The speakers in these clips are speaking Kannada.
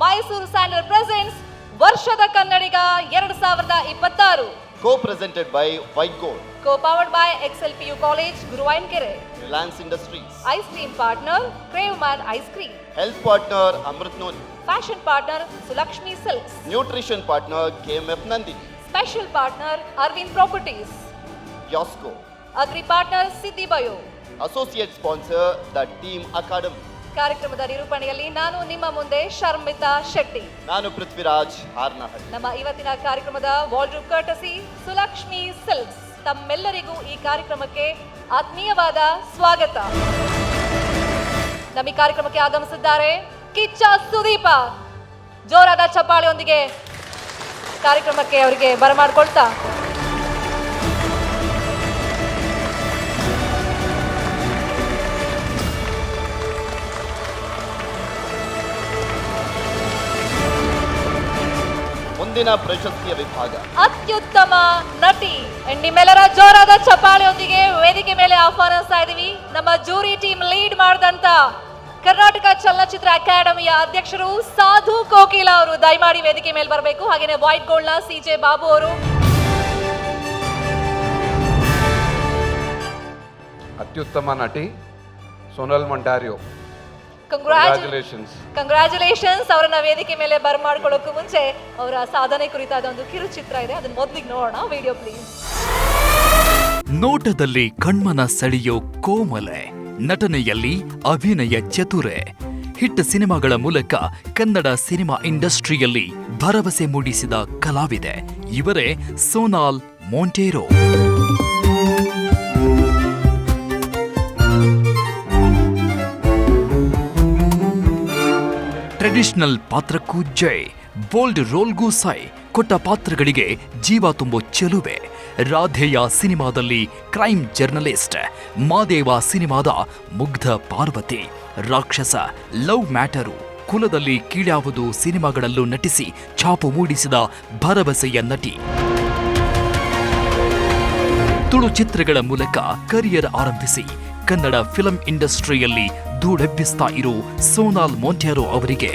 ಮೈಸೂರು ಸ್ಯಾಂಡಲ್ ಪ್ರೆಸೆಂಟ್ಸ್ ವರ್ಷದ ಕನ್ನಡಿಗ 2026. Co-presented by White Gold, Co-powered by XLPU College, Guruvankere. Reliance Industries, Ice cream partner, Craveman Ice Cream. health partner Amrit Noni, Fashion partner, Sulakshmi Silks. nutrition partner KMF Nandi, Special partner, Arvind Properties. Yosco, Agri partner, Siddhi Bio. associate sponsor The Team Academy. ಕಾರ್ಯಕ್ರಮದ ನಿರೂಪಣೆಯಲ್ಲಿ ನಾನು ನಿಮ್ಮ ಮುಂದೆ ಶರ್ಮಿತಾ ಶೆಟ್ಟಿ. ನಾನು ಪೃಥ್ವಿರಾಜ್ ಹಾರ್ನಹಳ್ಳಿ. ನಮ್ಮ ಇವತ್ತಿನ ಕಾರ್ಯಕ್ರಮದ ವಾರ್ಡ್ರೋಬ್ ಕರ್ಟಸಿ ಸುಲಕ್ಷ್ಮಿ ಸಿಲ್ಕ್ಸ್. ತಮ್ಮೆಲ್ಲರಿಗೂ ಈ ಕಾರ್ಯಕ್ರಮಕ್ಕೆ ಆತ್ಮೀಯವಾದ ಸ್ವಾಗತ. ನಮ್ಮ ಈ ಕಾರ್ಯಕ್ರಮಕ್ಕೆ ಆಗಮಿಸಿದ್ದಾರೆ ಕಿಚ್ಚ ಸುದೀಪ. ಜೋರಾದ ಚಪ್ಪಾಳೆಯೊಂದಿಗೆ ಕಾರ್ಯಕ್ರಮಕ್ಕೆ ಅವರಿಗೆ ಬರಮಾಡ್ಕೊಳ್ತಾ ಮುಂದಿನ ಪ್ರಶಸ್ತಿಯ ವಿಭಾಗ ಅತ್ಯುತ್ತಮ ನಟಿ. ನಿಮ್ಮೆಲ್ಲರ ಜೋರಾದ ಚಪ್ಪಾಳೆಯೊಂದಿಗೆ ವೇದಿಕೆ ಮೇಲೆ ಆಹ್ವಾನಿಸ್ತಾ ಇದೀವಿ ನಮ್ಮ ಜೂರಿ ಟೀಮ್ ಲೀಡ್ ಮಾಡಿದಂತ ಕರ್ನಾಟಕ ಚಲನಚಿತ್ರ ಅಕಾಡೆಮಿಯ ಅಧ್ಯಕ್ಷರು ಸಾಧು ಕೋಕಿಲ ಅವರು ದಯಮಾಡಿ ವೇದಿಕೆ ಮೇಲೆ ಬರಬೇಕು. ಹಾಗೇನೆ ವೈಟ್ ಗೋಲ್ಡ್ ನ CJ ಬಾಬು ಅವರು. ಅತ್ಯುತ್ತಮ ನಟಿ ಸೋನಲ್ ಮೊಂಟಾರಿಯೋ. ಕಂಗ್ರ್ಯಾಚುಲೇಷನ್ಸ್ ಅವರನ್ನ ವೇದಿಕೆ ಮೇಲೆ ಬರಮಾಡ್ಕೊಳ್ಳೋಕ್ಕೂ ಮುಂಚೆ ಅವರ ಸಾಧನೆ ಕುರಿತಾದ ಒಂದು ಕಿರುಚಿತ್ರ ಇದೆ, ಅದನ್ನ ಮೊದಲಿಗೆ ನೋಡೋಣ. Video please. ನೋಟದಲ್ಲಿ ಕಣ್ಮನ ಸೆಳೆಯೋ ಕೋಮಲೆ, ನಟನೆಯಲ್ಲಿ ಅಭಿನಯ ಚತುರೆ, ಹಿಟ್ ಸಿನಿಮಾಗಳ ಮೂಲಕ ಕನ್ನಡ ಸಿನಿಮಾ ಇಂಡಸ್ಟ್ರಿಯಲ್ಲಿ ಭರವಸೆ ಮೂಡಿಸಿದ ಕಲಾವಿದೆ ಇವರೇ ಸೋನಾಲ್ ಮೊಂಟೇರೊ. ಟ್ರೆಡಿಷನಲ್ ಪಾತ್ರಕ್ಕೂ ಜೈ, ಬೋಲ್ಡ್ ರೋಲ್ಗೂ ಸೈ, ಕೊಟ್ಟ ಪಾತ್ರಗಳಿಗೆ ಜೀವ ತುಂಬೋ ಚೆಲುವೆ. ರಾಧೆಯ ಸಿನಿಮಾದಲ್ಲಿ ಕ್ರೈಮ್ ಜರ್ನಲಿಸ್ಟ್, ಮಾದೇವ ಸಿನಿಮಾದ ಮುಗ್ಧ ಪಾರ್ವತಿ, ರಾಕ್ಷಸ, ಲವ್ ಮ್ಯಾಟರು, ಕುಲದಲ್ಲಿ ಕೀಳ್ಯಾವುದು ಸಿನಿಮಾಗಳಲ್ಲೂ ನಟಿಸಿ ಛಾಪು ಮೂಡಿಸಿದ ಭರವಸೆಯ ನಟಿ. ತುಳು ಚಿತ್ರಗಳ ಮೂಲಕ ಕರಿಯರ್ ಆರಂಭಿಸಿ ಕನ್ನಡ ಫಿಲ್ಮ್ ಇಂಡಸ್ಟ್ರಿಯಲ್ಲಿ ಧೂಳೆಬ್ಬಿಸ್ತಾ ಇರೋ ಸೋನಾಲ್ ಮೊಂಟೇರೊ ಅವರಿಗೆ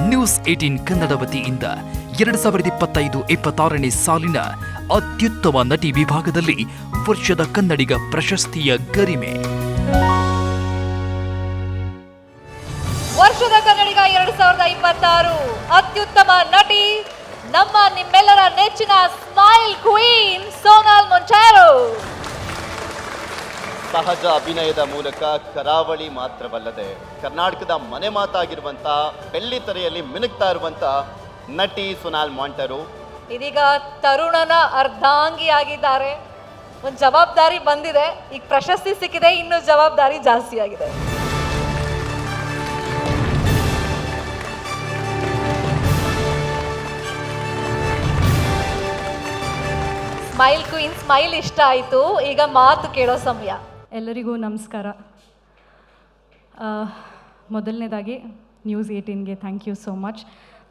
ನ್ಯೂಸ್ 18 ಕನ್ನಡ ವತಿಯಿಂದ 2025-26ನೇ ಸಾಲಿನ ಅತ್ಯುತ್ತಮ ನಟಿ ವಿಭಾಗದಲ್ಲಿ ವರ್ಷದ ಕನ್ನಡಿಗ ಪ್ರಶಸ್ತಿಯ ಗರಿಮೆ. ವರ್ಷದ ಕನ್ನಡಿಗ 2026 ಅತ್ಯುತ್ತಮ ನಟಿ ನಮ್ಮ ನಿಮ್ಮೆಲ್ಲರ ನೆಚ್ಚಿನ ಸ್ಮೈಲ್ ಕ್ವೀನ್ ಸೋನಾಲ್ ಮೊಂಟೇರೊ. ಸಹಜ ಅಭಿನಯದ ಮೂಲಕ ಕರಾವಳಿ ಮಾತ್ರವಲ್ಲದೆ ಕರ್ನಾಟಕದ ಮನೆ ಮಾತಾಗಿರುವಂತ ಬೆಳ್ಳಿತೆರೆಯಲ್ಲಿ ಮಿನುಗ್ತಾ ಇರುವಂತ ನಟಿ ಸೋನಾಲ್ ಮೊಂಟೇರೊ ಇದೀಗ ತರುಣನ ಅರ್ಧಾಂಗಿಯಾಗಿದ್ದಾರೆ. ಒಂದು ಜವಾಬ್ದಾರಿ ಬಂದಿದೆ, ಈಗ ಪ್ರಶಸ್ತಿ ಸಿಕ್ಕಿದೆ, ಇನ್ನು ಜವಾಬ್ದಾರಿ ಜಾಸ್ತಿ ಆಗಿದೆ. ಸ್ಮೈಲ್ ಕ್ವೀನ್, ಸ್ಮೈಲ್ ಇಷ್ಟ ಆಯಿತು, ಈಗ ಮಾತು ಕೇಳೋ ಸಮಯ. ಎಲ್ಲರಿಗೂ ನಮಸ್ಕಾರ. ಮೊದಲನೇದಾಗಿ ನ್ಯೂಸ್ 18ಗೆ thank you so much.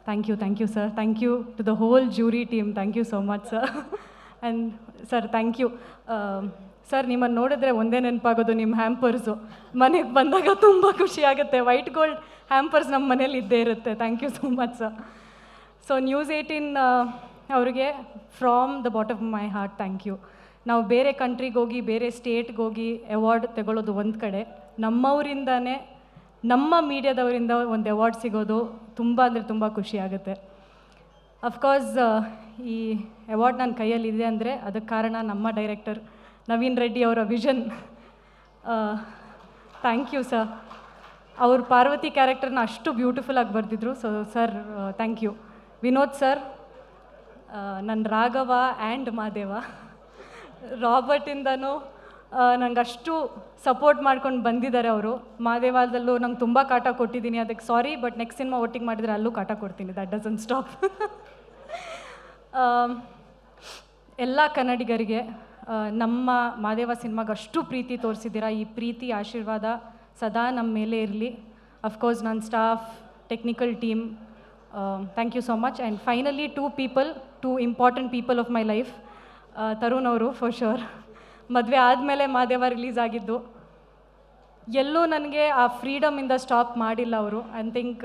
Thank you sir. Thank you to the whole jury team. Thank you so much sir. And sir thank you sir. ನಿಮ್ಮನ್ನು ನೋಡಿದ್ರೆ ಒಂದೇ ನೆನಪಾಗೋದು ನಿಮ್ಮ ಹ್ಯಾಂಪರ್ಸು. ಮನೆಗೆ ಬಂದಾಗ ತುಂಬ ಖುಷಿ ಆಗುತ್ತೆ. ವೈಟ್ ಗೋಲ್ಡ್ ಹ್ಯಾಂಪರ್ಸ್ ನಮ್ಮ ಮನೇಲಿ ಇದ್ದೇ ಇರುತ್ತೆ. Thank you so much sir. So news 18 ಅವ್ರಿಗೆ from the bottom of my heart thank you. ನಾವು ಬೇರೆ ಕಂಟ್ರಿಗೆ ಹೋಗಿ ಬೇರೆ ಸ್ಟೇಟ್ಗೆ ಹೋಗಿ ಅವಾರ್ಡ್ ತಗೊಳ್ಳೋದು ಒಂದು ಕಡೆ, ನಮ್ಮವರಿಂದನೇ ನಮ್ಮ ಮೀಡಿಯಾದವರಿಂದ ಒಂದು ಅವಾರ್ಡ್ ಸಿಗೋದು ತುಂಬ ಅಂದರೆ ತುಂಬ ಖುಷಿ ಆಗುತ್ತೆ. ಅಫ್ಕೋರ್ಸ್ ಈ ಅವಾರ್ಡ್ ನನ್ನ ಕೈಯಲ್ಲಿದೆ ಅಂದರೆ ಅದಕ್ಕೆ ಕಾರಣ ನಮ್ಮ ಡೈರೆಕ್ಟರ್ ನವೀನ್ ರೆಡ್ಡಿ ಅವರ ವಿಷನ್. Thank you sir. ಅವ್ರ ಪಾರ್ವತಿ ಕ್ಯಾರೆಕ್ಟರ್ನ ಅಷ್ಟು ಬ್ಯೂಟಿಫುಲ್ಲಾಗಿ ಬರೆದಿದ್ರು. So sir thank you. Vinod sir, ನನ್ನ ರಾಘವ ಆ್ಯಂಡ್ ಮಾದೇವ ರಾಬರ್ಟಿಂದನೂ ನಂಗಷ್ಟು ಸಪೋರ್ಟ್ ಮಾಡ್ಕೊಂಡು ಬಂದಿದ್ದಾರೆ ಅವರು. ಮಾದೇವಾದಲ್ಲೂ ನಂಗೆ ತುಂಬ ಕಾಟ ಕೊಟ್ಟಿದ್ದೀನಿ, ಅದಕ್ಕೆ ಸಾರಿ. ಬಟ್ ನೆಕ್ಸ್ಟ್ ಸಿನಿಮಾ ಒಟ್ಟಿಗೆ ಮಾಡಿದರೆ ಅಲ್ಲೂ ಕಾಟ ಕೊಡ್ತೀನಿ. That doesn't stop. ಎಲ್ಲ ಕನ್ನಡಿಗರಿಗೆ ನಮ್ಮ ಮಾದೇವ ಸಿನಿಮಾಗೆ ಅಷ್ಟು ಪ್ರೀತಿ ತೋರಿಸಿದ್ದೀರಾ. ಈ ಪ್ರೀತಿ ಆಶೀರ್ವಾದ ಸದಾ ನಮ್ಮ ಮೇಲೆ ಇರಲಿ. ಅಫ್ಕೋರ್ಸ್ ನನ್ನ staff, technical team, thank you so much. And finally two important people of my life. Tarun ಅವರು ಫಾರ್ ಶೋರ್. ಮದುವೆ ಆದಮೇಲೆ ಮಾದೇವ ರಿಲೀಸ್ ಆಗಿದ್ದು. ಎಲ್ಲೂ ನನಗೆ ಆ ಫ್ರೀಡಮಿಂದ ಸ್ಟಾಪ್ ಮಾಡಿಲ್ಲ ಅವರು. ಐ ಥಿಂಕ್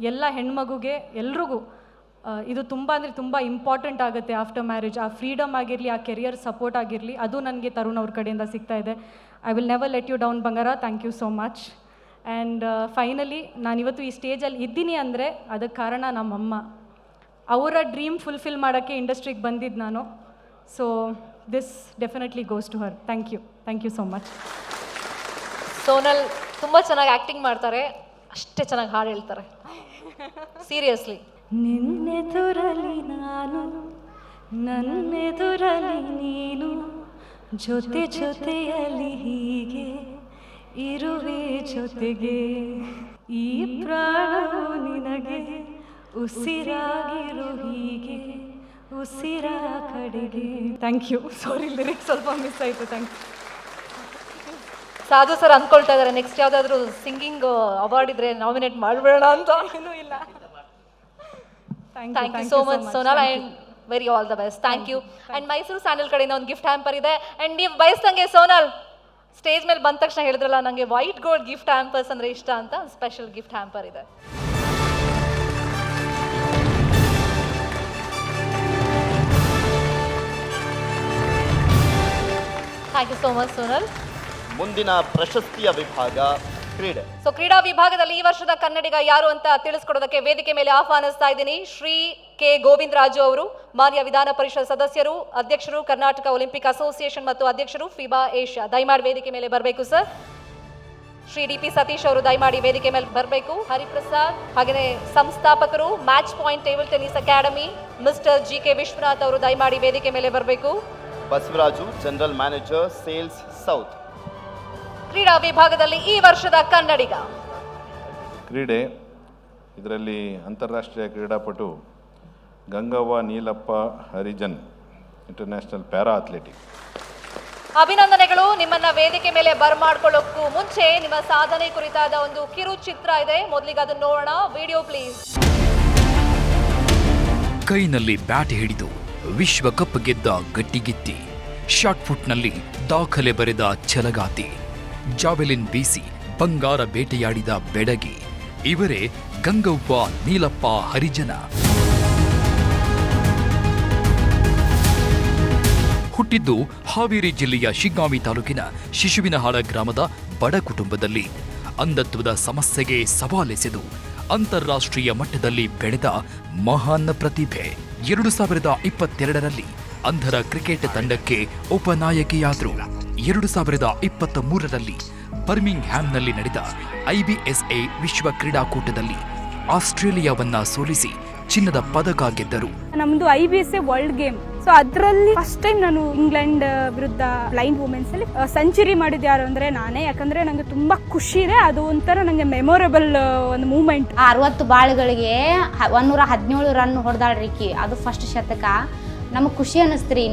ಎಲ್ಲ ಹೆಣ್ಮಗುಗೆ ಎಲ್ರಿಗೂ ಇದು ತುಂಬ ಅಂದರೆ ತುಂಬ ಇಂಪಾರ್ಟೆಂಟ್ ಆಗುತ್ತೆ ಆಫ್ಟರ್ ಮ್ಯಾರೇಜ್. ಆ ಫ್ರೀಡಮ್ ಆಗಿರಲಿ, ಆ ಕೆರಿಯರ್ ಸಪೋರ್ಟ್ ಆಗಿರಲಿ, ಅದು ನನಗೆ ತರುಣ್ ಅವ್ರ ಕಡೆಯಿಂದ ಸಿಗ್ತಾ ಇದೆ. I will never let you down ಬಂಗಾರ. Thank you so much. And finally ನಾನಿವತ್ತು ಈ ಸ್ಟೇಜಲ್ಲಿ ಇದ್ದೀನಿ ಅಂದರೆ ಅದಕ್ಕೆ ಕಾರಣ ನಮ್ಮಮ್ಮ. ಅವರ ಡ್ರೀಮ್ ಫುಲ್ಫಿಲ್ ಮಾಡೋಕ್ಕೆ ಇಂಡಸ್ಟ್ರಿಗೆ ಬಂದಿದ್ದು ನಾನು. So this definitely goes to her. Thank you so much. Sonal ತುಂಬ ಚೆನ್ನಾಗಿ ಆ್ಯಕ್ಟಿಂಗ್ ಮಾಡ್ತಾರೆ, ಅಷ್ಟೇ ಚೆನ್ನಾಗಿ ಹಾಡು ಹೇಳ್ತಾರೆ. ಸೀರಿಯಸ್ಲಿ. ನಿನ್ನೆದುರಲಿ ನಾನು, ನನ್ನೆದುರಲಿ ನೀನು, ಜೊತೆ ಜೊತೆಯಲ್ಲಿ ಹೀಗೆ ಇರುವೆ ಜೊತೆಗೆ, ಈ ಪ್ರಾಣವು ನಿನಗೆ ಉಸಿರಾಗಿರು ಹೀಗೆ ಉಸಿರ ಕಡೆಗೆ. Thank you. ಸಾರಿ, ಲಿರಿಕ್ಸ್ ಸ್ವಲ್ಪ ಮಿಸ್ ಆಯಿತು. Thank you. ಸಾಧು ಸರ್ ಅಂದ್ಕೊಳ್ತಾ ಇದ್ದಾರೆ ನೆಕ್ಸ್ಟ್ ಯಾವುದಾದ್ರೂ ಸಿಂಗಿಂಗ್ ಅವಾರ್ಡ್ ಇದ್ರೆ ನಾಮಿನೇಟ್ ಮಾಡಬೇಡ ಅಂತ. ಏನೂ ಇಲ್ಲ. Thank you so much Sonal, and very all the best. Thank you. And Mysore sandal ಕಡೆಯಿಂದ ಒಂದು ಗಿಫ್ಟ್ ಹ್ಯಾಂಪರ್ ಇದೆ. ಆ್ಯಂಡ್ ನೀವು ಬಯಸ್ದಂಗೆ ಸೋನಲ್ ಸ್ಟೇಜ್ ಮೇಲೆ ಬಂದ ತಕ್ಷಣ ಹೇಳಿದ್ರಲ್ಲ ನನಗೆ ವೈಟ್ ಗೋಲ್ಡ್ ಗಿಫ್ಟ್ ಹ್ಯಾಂಪರ್ಸ್ ಅಂದರೆ ಇಷ್ಟ ಅಂತ, ಸ್ಪೆಷಲ್ ಗಿಫ್ಟ್ ಹ್ಯಾಂಪರ್ ಇದೆ. Thank you so much Sonal. ಮುಂದಿನ ಪ್ರಶಸ್ತಿಯ ವಿಭಾಗ ಕ್ರೀಡೆ. ಸೊ ಕ್ರೀಡಾ ವಿಭಾಗದಲ್ಲಿ ಈ ವರ್ಷದ ಕನ್ನಡಿಗ ಯಾರು ಅಂತ ತಿಳಿಸ್ಕೊಡೋದಕ್ಕೆ ವೇದಿಕೆ ಮೇಲೆ ಆಹ್ವಾನಿಸ್ತಾ ಇದ್ದೀನಿ ಶ್ರೀ ಕೆ ಗೋವಿಂದರಾಜು ಅವರು, ಮಾನ್ಯ ವಿಧಾನ ಪರಿಷತ್ ಸದಸ್ಯರು, ಅಧ್ಯಕ್ಷರು, ಕರ್ನಾಟಕ ಒಲಿಂಪಿಕ್ ಅಸೋಸಿಯೇಷನ್ ಮತ್ತು ಅಧ್ಯಕ್ಷರು ಫಿಬಾ ಏಷ್ಯಾ. ದಯಮಾಡಿ ವೇದಿಕೆ ಮೇಲೆ ಬರಬೇಕು sir. Shri D P Satish ಅವರು ದಯಮಾಡಿ ವೇದಿಕೆ ಮೇಲೆ ಬರಬೇಕು. ಹರಿಪ್ರಸಾದ್ ಹಾಗೆಯೇ ಸಂಸ್ಥಾಪಕರು match point table tennis academy mister G K Vishwanath ಅವರು ದಯಮಾಡಿ ವೇದಿಕೆ ಮೇಲೆ ಬರಬೇಕು. Basavaraju, general manager sales south. ಕ್ರೀಡಾ ವಿಭಾಗದಲ್ಲಿ ಈ ವರ್ಷದ ಕನ್ನಡಿಗ ಕ್ರೀಡೆ, ಇದರಲ್ಲಿ ಅಂತಾರಾಷ್ಟ್ರೀಯ ಕ್ರೀಡಾಪಟು Gangavva Neelappa Harijan, international para athletic. ಅಭಿನಂದನೆಗಳು. ನಿಮ್ಮನ್ನ ವೇದಿಕೆ ಮೇಲೆ ಬರಮಾಡ್ಕೊಳ್ಳೋಕ್ಕೂ ಮುಂಚೆ ನಿಮ್ಮ ಸಾಧನೆ ಕುರಿತಾದ ಒಂದು ಕಿರು ಚಿತ್ರ ಇದೆ, ಮೊದಲಿಗೆ ಅದನ್ನು ನೋಡೋಣ. Video please. ಕೈನಲ್ಲಿ ಬ್ಯಾಟ್ ಹಿಡಿದು ವಿಶ್ವಕಪ್ ಗೆದ್ದ ಗಟ್ಟಿಗಿತ್ತಿ, ಶಾರ್ಟ್ ಪುಟ್ನಲ್ಲಿ ದಾಖಲೆ ಬರೆದ ಛಲಗಾತಿ, ಜಾವೆಲಿನ್ ಬೀಸಿ ಬಂಗಾರ ಬೇಟೆಯಾಡಿದ ಬೆಡಗಿ, ಇವರೇ ಗಂಗವ್ವ ನೀಲಪ್ಪ ಹರಿಜನ. ಹುಟ್ಟಿದ್ದು ಹಾವೇರಿ ಜಿಲ್ಲೆಯ ಶಿಗ್ಗಾಂವಿ ತಾಲೂಕಿನ ಶಿಶುವಿನಹಾಳ ಗ್ರಾಮದ ಬಡ ಕುಟುಂಬದಲ್ಲಿ. ಅಂಧತ್ವದ ಸಮಸ್ಯೆಗೆ ಸವಾಲೆಸೆದು ಅಂತಾರಾಷ್ಟ್ರೀಯ ಮಟ್ಟದಲ್ಲಿ ಬೆಳೆದ ಮಹಾನ್ ಪ್ರತಿಭೆ. 2022ರಲ್ಲಿ ಅಂಧರ ಕ್ರಿಕೆಟ್ ತಂಡಕ್ಕೆ ಉಪನಾಯಕಿಯಾದರು. 2023ರಲ್ಲಿ ಬರ್ಮಿಂಗ್ ಹ್ಯಾಮ್ನಲ್ಲಿ ನಡೆದ IBSA ವಿಶ್ವ ಕ್ರೀಡಾಕೂಟದಲ್ಲಿ ಆಸ್ಟ್ರೇಲಿಯಾವನ್ನ ಸೋಲಿಸಿ ಚಿನ್ನದ ಪದಕ ಗೆದ್ದರು. ನಮ್ದು IBSA ವರ್ಲ್ಡ್ ಗೇಮ್, ಸೊ ಅದರಲ್ಲಿ ಫಸ್ಟ್ ಟೈಮ್ ನಾನು ಇಂಗ್ಲೆಂಡ್ ವಿರುದ್ಧ ಬ್ಲೈಂಡ್ ವುಮೆನ್ಸ್ ಅಲ್ಲಿ ಸೆಂಚುರಿ ಮಾಡಿದ್ದು ಯಾರು ಅಂದ್ರೆ ನಾನೇ. ಯಾಕಂದ್ರೆ ನಂಗೆ ತುಂಬಾ ಖುಷಿ ಇದೆ, ಅದು ಒಂಥರ ನಂಗೆ ಮೆಮೊರೇಬಲ್ ಒಂದು ಮೂಮೆಂಟ್. 60 ಬಾಳ್ಗಳಿಗೆ 117 ರನ್ ಹೊಡೆದಾಳ್ರಿಕಿ, ಅದು ಫಸ್ಟ್ ಶತಕ. ನಮಗೆ ಖುಷಿ ಅನ್ನಿಸ್ತ್ರಿ.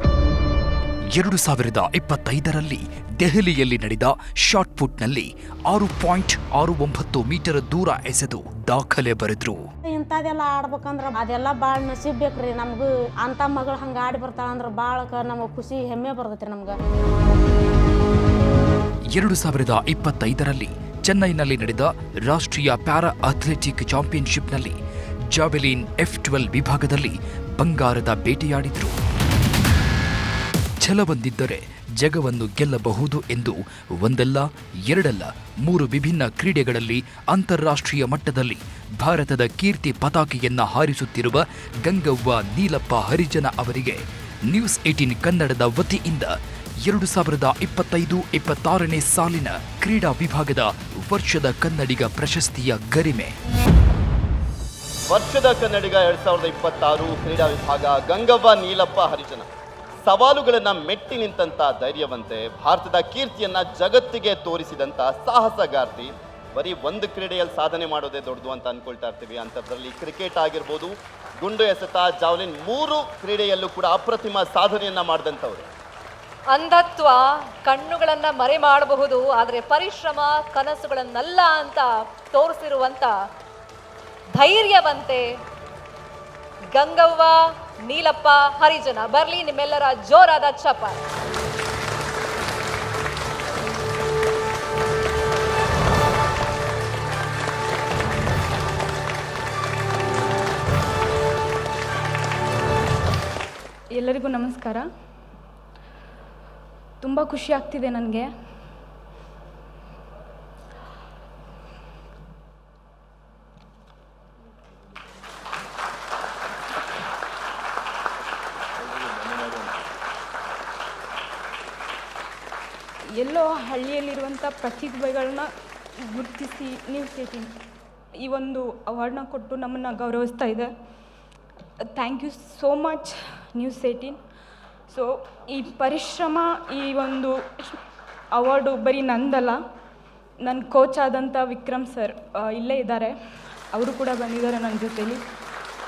2025ರಲ್ಲಿ ದೆಹಲಿಯಲ್ಲಿ ನಡೆದ ಶಾರ್ಟ್ ಪುಟ್ನಲ್ಲಿ 6.69 ಮೀಟರ್ ದೂರ ಎಸೆದು ದಾಖಲೆ ಬರೆದ್ರು. ಇಂಥದೆಲ್ಲ ಆಡ್ಬೇಕಂದ್ರ ಅದೆಲ್ಲ ಭಾಳ ನಸೀಬ್ ಬೇಕ್ರಿ ನಮಗೂ. ಅಂತ ಮಗಳು ಹಂಗೆ ಆಡಿ ಬರ್ತಾಳಂದ್ರೆ ಭಾಳ ನಮಗೆ ಖುಷಿ, ಹೆಮ್ಮೆ ಬರ್ತೈತ್ರಿ ನಮ್ಗೆ. 2025ರಲ್ಲಿ ಚೆನ್ನೈನಲ್ಲಿ ನಡೆದ ರಾಷ್ಟ್ರೀಯ ಪ್ಯಾರಾ ಅಥ್ಲೆಟಿಕ್ ಚಾಂಪಿಯನ್ಶಿಪ್ನಲ್ಲಿ ಜಾವೆಲಿನ್ F12 ವಿಭಾಗದಲ್ಲಿ ಬಂಗಾರದ ಬೇಟೆಯಾಡಿದ್ರು. ಛಲವೊಂದಿದ್ದರೆ ಜಗವನ್ನು ಗೆಲ್ಲಬಹುದು ಎಂದು ಒಂದಲ್ಲ ಎರಡಲ್ಲ 3 ವಿಭಿನ್ನ ಕ್ರೀಡೆಗಳಲ್ಲಿ ಅಂತಾರಾಷ್ಟ್ರೀಯ ಮಟ್ಟದಲ್ಲಿ ಭಾರತದ ಕೀರ್ತಿ ಪತಾಕೆಯನ್ನ ಹಾರಿಸುತ್ತಿರುವ ಗಂಗವ್ವ ನೀಲಪ್ಪ ಹರಿಜನ ಅವರಿಗೆ ನ್ಯೂಸ್ 18 ಕನ್ನಡದ ವತಿಯಿಂದ 2025-26ನೇ ಸಾಲಿನ ಕ್ರೀಡಾ ವಿಭಾಗದ ವರ್ಷದ ಕನ್ನಡಿಗ ಪ್ರಶಸ್ತಿಯ ಗರಿಮೆ. ವರ್ಷದ ಕನ್ನಡಿಗ 2026 ಕ್ರೀಡಾ ವಿಭಾಗ ಗಂಗವ್ವ ನೀಲಪ್ಪ ಹರಿಜನ. ಸವಾಲುಗಳನ್ನ ಮೆಟ್ಟಿ ನಿಂತಹ ಧೈರ್ಯವಂತೆ, ಭಾರತದ ಕೀರ್ತಿಯನ್ನ ಜಗತ್ತಿಗೆ ತೋರಿಸಿದಂತ ಸಾಹಸಗಾರ್ತಿ. ಬರೀ ಒಂದು ಕ್ರೀಡೆಯಲ್ಲಿ ಸಾಧನೆ ಮಾಡೋದೇ ದೊಡ್ಡದು ಅಂತ ಅನ್ಕೊಳ್ತಾ ಇರ್ತೀವಿ. ಅಂಥದ್ರಲ್ಲಿ ಕ್ರಿಕೆಟ್ ಆಗಿರ್ಬೋದು, ಗುಂಡು ಎಸೆತ, ಜಾವ್ಲಿನ್ 3 ಕ್ರೀಡೆಯಲ್ಲೂ ಕೂಡ ಅಪ್ರತಿಮ ಸಾಧನೆಯನ್ನ ಮಾಡಿದಂಥವ್ರು. ಅಂಧತ್ವ ಕಣ್ಣುಗಳನ್ನ ಮರೆ ಮಾಡಬಹುದು, ಆದರೆ ಪರಿಶ್ರಮ ಕನಸುಗಳನ್ನಲ್ಲ ಅಂತ ತೋರಿಸಿರುವಂತ ಧೈರ್ಯವಂತೆ ಗಂಗವ್ವ ನೀಲಪ್ಪ ಹರಿಜನ. ಬರ್ಲಿ ನಿಮ್ಮೆಲ್ಲರ ಜೋರಾದ ಚಪ್ಪಾಳೆ. ಎಲ್ಲರಿಗೂ ನಮಸ್ಕಾರ. ತುಂಬ ಖುಷಿ ಆಗ್ತಿದೆ ನನಗೆ. ಎಲ್ಲೋ ಹಳ್ಳಿಯಲ್ಲಿರುವಂಥ ಪ್ರತಿಭೆಗಳನ್ನ ಗುರುತಿಸಿ ನ್ಯೂಸ್ 18 ಈ ಒಂದು ಅವಾರ್ಡ್ನ ಕೊಟ್ಟು ನಮ್ಮನ್ನು ಗೌರವಿಸ್ತಾ ಇದೆ. Thank you so much news 18. So ಈ ಪರಿಶ್ರಮ, ಈ ಒಂದು ಅವಾರ್ಡು ಬರೀ ನಂದಲ್ಲ, ನನ್ನ ಕೋಚ್ ಆದಂಥ ವಿಕ್ರಮ್ ಸರ್ ಇಲ್ಲೇ ಇದ್ದಾರೆ, ಅವರು ಕೂಡ ಬಂದಿದ್ದಾರೆ ನನ್ನ ಜೊತೇಲಿ,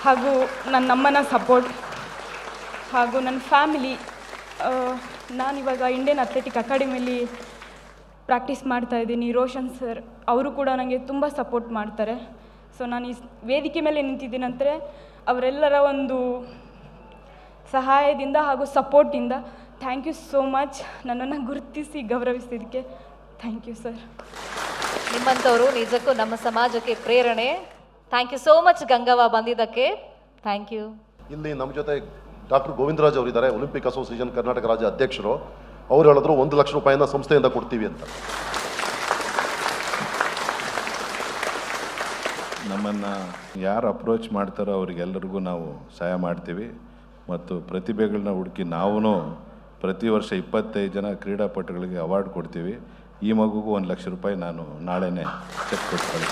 ಹಾಗೂ ನನ್ನ ಅಮ್ಮನ ಸಪೋರ್ಟ್, ಹಾಗೂ ನನ್ನ ಫ್ಯಾಮಿಲಿ. ನಾನಿವಾಗ ಇಂಡಿಯನ್ ಅಥ್ಲೆಟಿಕ್ ಅಕಾಡೆಮಿಯಲ್ಲಿ ಪ್ರಾಕ್ಟೀಸ್ ಮಾಡ್ತಾಯಿದ್ದೀನಿ. ರೋಷನ್ ಸರ್ ಅವರು ಕೂಡ ನನಗೆ ತುಂಬ ಸಪೋರ್ಟ್ ಮಾಡ್ತಾರೆ. ಸೊ ನಾನು ಈ ವೇದಿಕೆ ಮೇಲೆ ನಿಂತಿದ್ದೀನಂದರೆ ಅವರೆಲ್ಲರ ಒಂದು ಸಹಾಯದಿಂದ ಹಾಗೂ ಸಪೋರ್ಟಿಂದ. ಥ್ಯಾಂಕ್ ಯು ಸೋ ಮಚ್ ನನ್ನನ್ನು ಗುರುತಿಸಿ ಗೌರವಿಸಿದ್ದಕ್ಕೆ. Thank you sir. ನಿಮ್ಮಂಥವರು ನಿಜಕ್ಕೂ ನಮ್ಮ ಸಮಾಜಕ್ಕೆ ಪ್ರೇರಣೆ. Thank you so much Gangavva ಬಂದಿದ್ದಕ್ಕೆ. Thank you. ಇಲ್ಲಿ ನಮ್ಮ ಜೊತೆ ಡಾಕ್ಟರ್ ಗೋವಿಂದರಾಜ್ ಅವರಿದ್ದಾರೆ, ಒಲಿಂಪಿಕ್ ಅಸೋಸಿಯೇಷನ್ ಕರ್ನಾಟಕ ರಾಜ್ಯ ಅಧ್ಯಕ್ಷರು. ಅವ್ರು ಹೇಳಿದ್ರು 1 ಲಕ್ಷ ರೂಪಾಯಿನ ಸಂಸ್ಥೆಯಿಂದ ಕೊಡ್ತೀವಿ ಅಂತ. ನಮ್ಮನ್ನು ಯಾರು ಅಪ್ರೋಚ್ ಮಾಡ್ತಾರೋ ಅವರಿಗೆಲ್ಲರಿಗೂ ನಾವು ಸಹಾಯ ಮಾಡ್ತೀವಿ ಮತ್ತು ಪ್ರತಿಭೆಗಳನ್ನ ಹುಡುಕಿ ನಾವು ಪ್ರತಿ ವರ್ಷ 25 ಜನ ಕ್ರೀಡಾಪಟುಗಳಿಗೆ ಅವಾರ್ಡ್ ಕೊಡ್ತೀವಿ. ಈ ಮಗುಗೂ 1 ಲಕ್ಷ ರೂಪಾಯಿ ನಾನು ನಾಳೆನೇ ಚೆಕ್ ಕೊಡ್ತೀನಿ.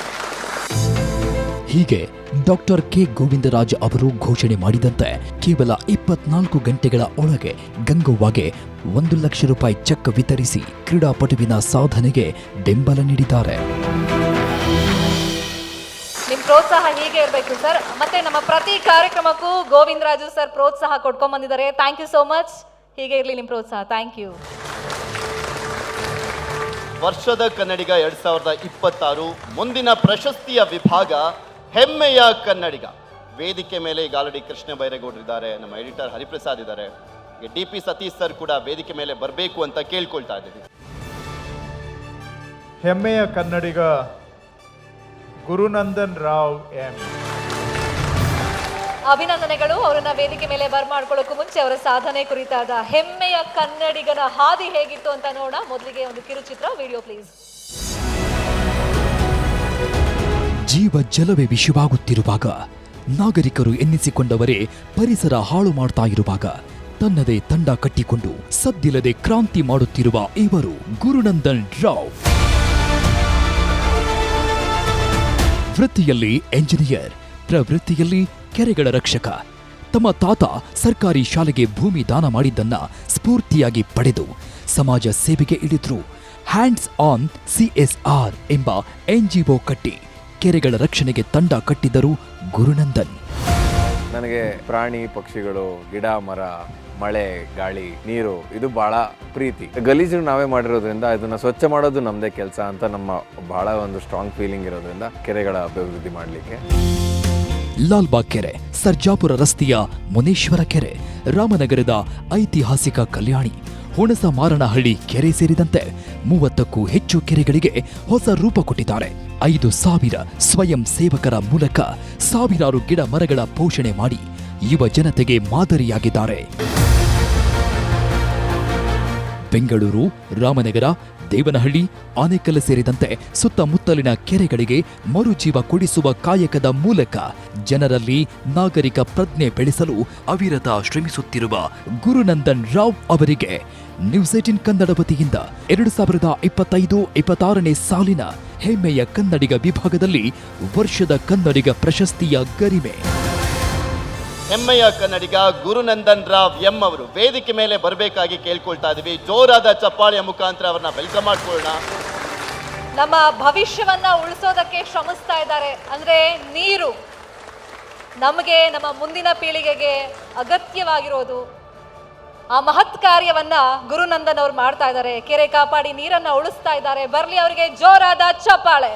ಹೀಗೆ ಡಾಕ್ಟರ್ ಕೆ ಗೋವಿಂದರಾಜ್ ಅವರು ಘೋಷಣೆ ಮಾಡಿದಂತೆ ಕೇವಲ 24 ಗಂಟೆಗಳ ಒಳಗೆ ಗಂಗವ್ವಗೆ 1 ಲಕ್ಷ ರೂಪಾಯಿ ಚೆಕ್ ವಿತರಿಸಿ ಕ್ರೀಡಾಪಟುವಿನ ಸಾಧನೆಗೆ ಬೆಂಬಲ ನೀಡಿದ್ದಾರೆ. ನಿಮ್ಮ ಪ್ರೋತ್ಸಾಹ ಹೀಗೆ ಇರಬೇಕು ಸರ್. ಮತ್ತೆ ನಮ್ಮ ಪ್ರತಿ ಕಾರ್ಯಕ್ರಮಕ್ಕೂ ಗೋವಿಂದರಾಜು ಸರ್ ಪ್ರೋತ್ಸಾಹ ಕೊಡ್ಕೊಂಡ್ ಬಂದಿದ್ದಾರೆ. Thank you so much. ಹೀಗೆ ಇರಲಿ ನಿಮ್ಮ ಪ್ರೋತ್ಸಾಹ. Thank you. ವರ್ಷದ ಕನ್ನಡಿಗ 2026 ಮುಂದಿನ ಪ್ರಶಸ್ತಿಯ ವಿಭಾಗ ಹೆಮ್ಮೆಯ ಕನ್ನಡಿಗ. ವೇದಿಕೆ ಮೇಲೆ ಈಗ ಆಲ್ರೆಡಿ ಕೃಷ್ಣ ಬೈರೇಗೌಡರಿದ್ದಾರೆ, ನಮ್ಮ ಎಡಿಟರ್ ಹರಿಪ್ರಸಾದ್ ಇದ್ದಾರೆ, DP ಸತೀಶ್ ಸರ್ ಕೂಡ ವೇದಿಕೆ ಮೇಲೆ ಬರಬೇಕು ಅಂತ ಕೇಳ್ಕೊಳ್ತಾ ಇದ್ದೀವಿ. ಹೆಮ್ಮೆಯ ಕನ್ನಡಿಗ ಗುರುನಂದನ್ ರಾವ್ ಎಂ. ಅಭಿನಂದನೆಗಳು. ಅವರನ್ನ ವೇದಿಕೆ ಮೇಲೆ ಬರ್ಮಾಡ್ಕೊಳ್ಳೋಕ್ಕೂ ಮುಂಚೆ ಅವರ ಸಾಧನೆ ಕುರಿತಾದ ಹೆಮ್ಮೆಯ ಕನ್ನಡಿಗನ ಹಾದಿ ಹೇಗಿತ್ತು ಅಂತ ನೋಡೋಣ. ಮೊದಲಿಗೆ ಒಂದು ಕಿರುಚಿತ್ರ, ವಿಡಿಯೋ ಪ್ಲೀಸ್. ಜೀವ ಜಲವೇ ವಿಷವಾಗುತ್ತಿರುವಾಗ, ನಾಗರಿಕರು ಎನ್ನಿಸಿಕೊಂಡವರೇ ಪರಿಸರ ಹಾಳು ಮಾಡ್ತಾ ಇರುವಾಗ, ತನ್ನದೇ ತಂಡ ಕಟ್ಟಿಕೊಂಡು ಸದ್ದಿಲ್ಲದೆ ಕ್ರಾಂತಿ ಮಾಡುತ್ತಿರುವ ಇವರು ಗುರುನಂದನ್ ರಾವ್. ವೃತ್ತಿಯಲ್ಲಿ ಎಂಜಿನಿಯರ್, ಪ್ರವೃತ್ತಿಯಲ್ಲಿ ಕೆರೆಗಳ ರಕ್ಷಕ. ತಮ್ಮ ತಾತ ಸರ್ಕಾರಿ ಶಾಲೆಗೆ ಭೂಮಿ ದಾನ ಮಾಡಿದ್ದನ್ನ ಸ್ಫೂರ್ತಿಯಾಗಿ ಪಡೆದು ಸಮಾಜ ಸೇವೆಗೆ ಇಳಿದ್ರು. ಹ್ಯಾಂಡ್ಸ್ ಆನ್ CSR ಎಂಬ NGO ಕಟ್ಟಿ ಕೆರೆಗಳ ರಕ್ಷಣೆಗೆ ತಂಡ ಕಟ್ಟಿದರು ಗುರುನಂದನ್. ನನಗೆ ಪ್ರಾಣಿ ಪಕ್ಷಿಗಳು, ಗಿಡ ಮರ, ಮಳೆ, ಗಾಳಿ, ನೀರು ಇದು ಬಹಳ ಪ್ರೀತಿ. ಗಲೀಜು ನಾವೇ ಮಾಡಿರೋದ್ರಿಂದ ಇದನ್ನ ಸ್ವಚ್ಛ ಮಾಡೋದು ನಮ್ಮದೇ ಕೆಲಸ ಅಂತ ನಮ್ಮ ಬಹಳ ಒಂದು ಸ್ಟ್ರಾಂಗ್ ಫೀಲಿಂಗ್ ಇರೋದ್ರಿಂದ ಕೆರೆಗಳ ಅಭಿವೃದ್ಧಿ ಮಾಡಲಿಕ್ಕೆ. ಲಾಲ್ಬಾಗ್ ಕೆರೆ, ಸರ್ಜಾಪುರ ರಸ್ತೆಯ ಮುನೇಶ್ವರ ಕೆರೆ, ರಾಮನಗರದ ಐತಿಹಾಸಿಕ ಕಲ್ಯಾಣಿ, ಹುಣಸ ಮಾರನಹಳ್ಳಿ ಕೆರೆ ಸೇರಿದಂತೆ 30ಕ್ಕೂ ಹೆಚ್ಚು ಕೆರೆಗಳಿಗೆ ಹೊಸ ರೂಪ ಕೊಟ್ಟಿದ್ದಾರೆ. 5,000 ಸ್ವಯಂ ಸೇವಕರ ಮೂಲಕ ಸಾವಿರಾರು ಗಿಡ ಮರಗಳ ಪೋಷಣೆ ಮಾಡಿ ಯುವ ಜನತೆಗೆ ಮಾದರಿಯಾಗಿದ್ದಾರೆ. ಬೆಂಗಳೂರು, ರಾಮನಗರ, ದೇವನಹಳ್ಳಿ, ಆನೇಕಲ್ ಸೇರಿದಂತೆ ಸುತ್ತಮುತ್ತಲಿನ ಕೆರೆಗಳಿಗೆ ಮರುಜೀವ ಕೊಡಿಸುವ ಕಾಯಕದ ಮೂಲಕ ಜನರಲ್ಲಿ ನಾಗರಿಕ ಪ್ರಜ್ಞೆ ಬೆಳೆಸಲು ಅವಿರತ ಶ್ರಮಿಸುತ್ತಿರುವ ಗುರುನಂದನ್ ರಾವ್ ಅವರಿಗೆ ನ್ಯೂಸ್ 18 ಕನ್ನಡ ವತಿಯಿಂದ 2025-26ನೇ ಸಾಲಿನ ಹೆಮ್ಮೆಯ ಕನ್ನಡಿಗ ವಿಭಾಗದಲ್ಲಿ ವರ್ಷದ ಕನ್ನಡಿಗ ಪ್ರಶಸ್ತಿಯ ಗರಿಮೆ. ಹೆಮ್ಮೆಯ ಕನ್ನಡಿಗ ಗುರುನಂದನ್ ರಾವ್ ಎಂ ಅವರು ವೇದಿಕೆ ಮೇಲೆ ಬರಬೇಕಾಗಿ ಕೇಳ್ಕೊಳ್ತಾ ಇದೀವಿ. ಜೋರಾದ ಚಪ್ಪಾಳೆಯ ಮುಖಾಂತರ ಅವ್ರನ್ನ ವೆಲ್ಕಮ್ ಮಾಡ್ಕೊಳ್ಳೋಣ. ನಮ್ಮ ಭವಿಷ್ಯವನ್ನ ಉಳಿಸೋದಕ್ಕೆ ಶ್ರಮಿಸ್ತಾ ಇದ್ದಾರೆ. ಅಂದ್ರೆ ನೀರು ನಮಗೆ, ನಮ್ಮ ಮುಂದಿನ ಪೀಳಿಗೆಗೆ ಅಗತ್ಯವಾಗಿರೋದು. ಆ ಮಹತ್ ಕಾರ್ಯವನ್ನ ಗುರುನಂದನ್ ಅವ್ರು ಮಾಡ್ತಾ ಇದ್ದಾರೆ. ಕೆರೆ ಕಾಪಾಡಿ ನೀರನ್ನ ಉಳಿಸ್ತಾ ಇದ್ದಾರೆ. ಬರ್ಲಿ ಅವರಿಗೆ ಜೋರಾದ ಚಪ್ಪಾಳೆ.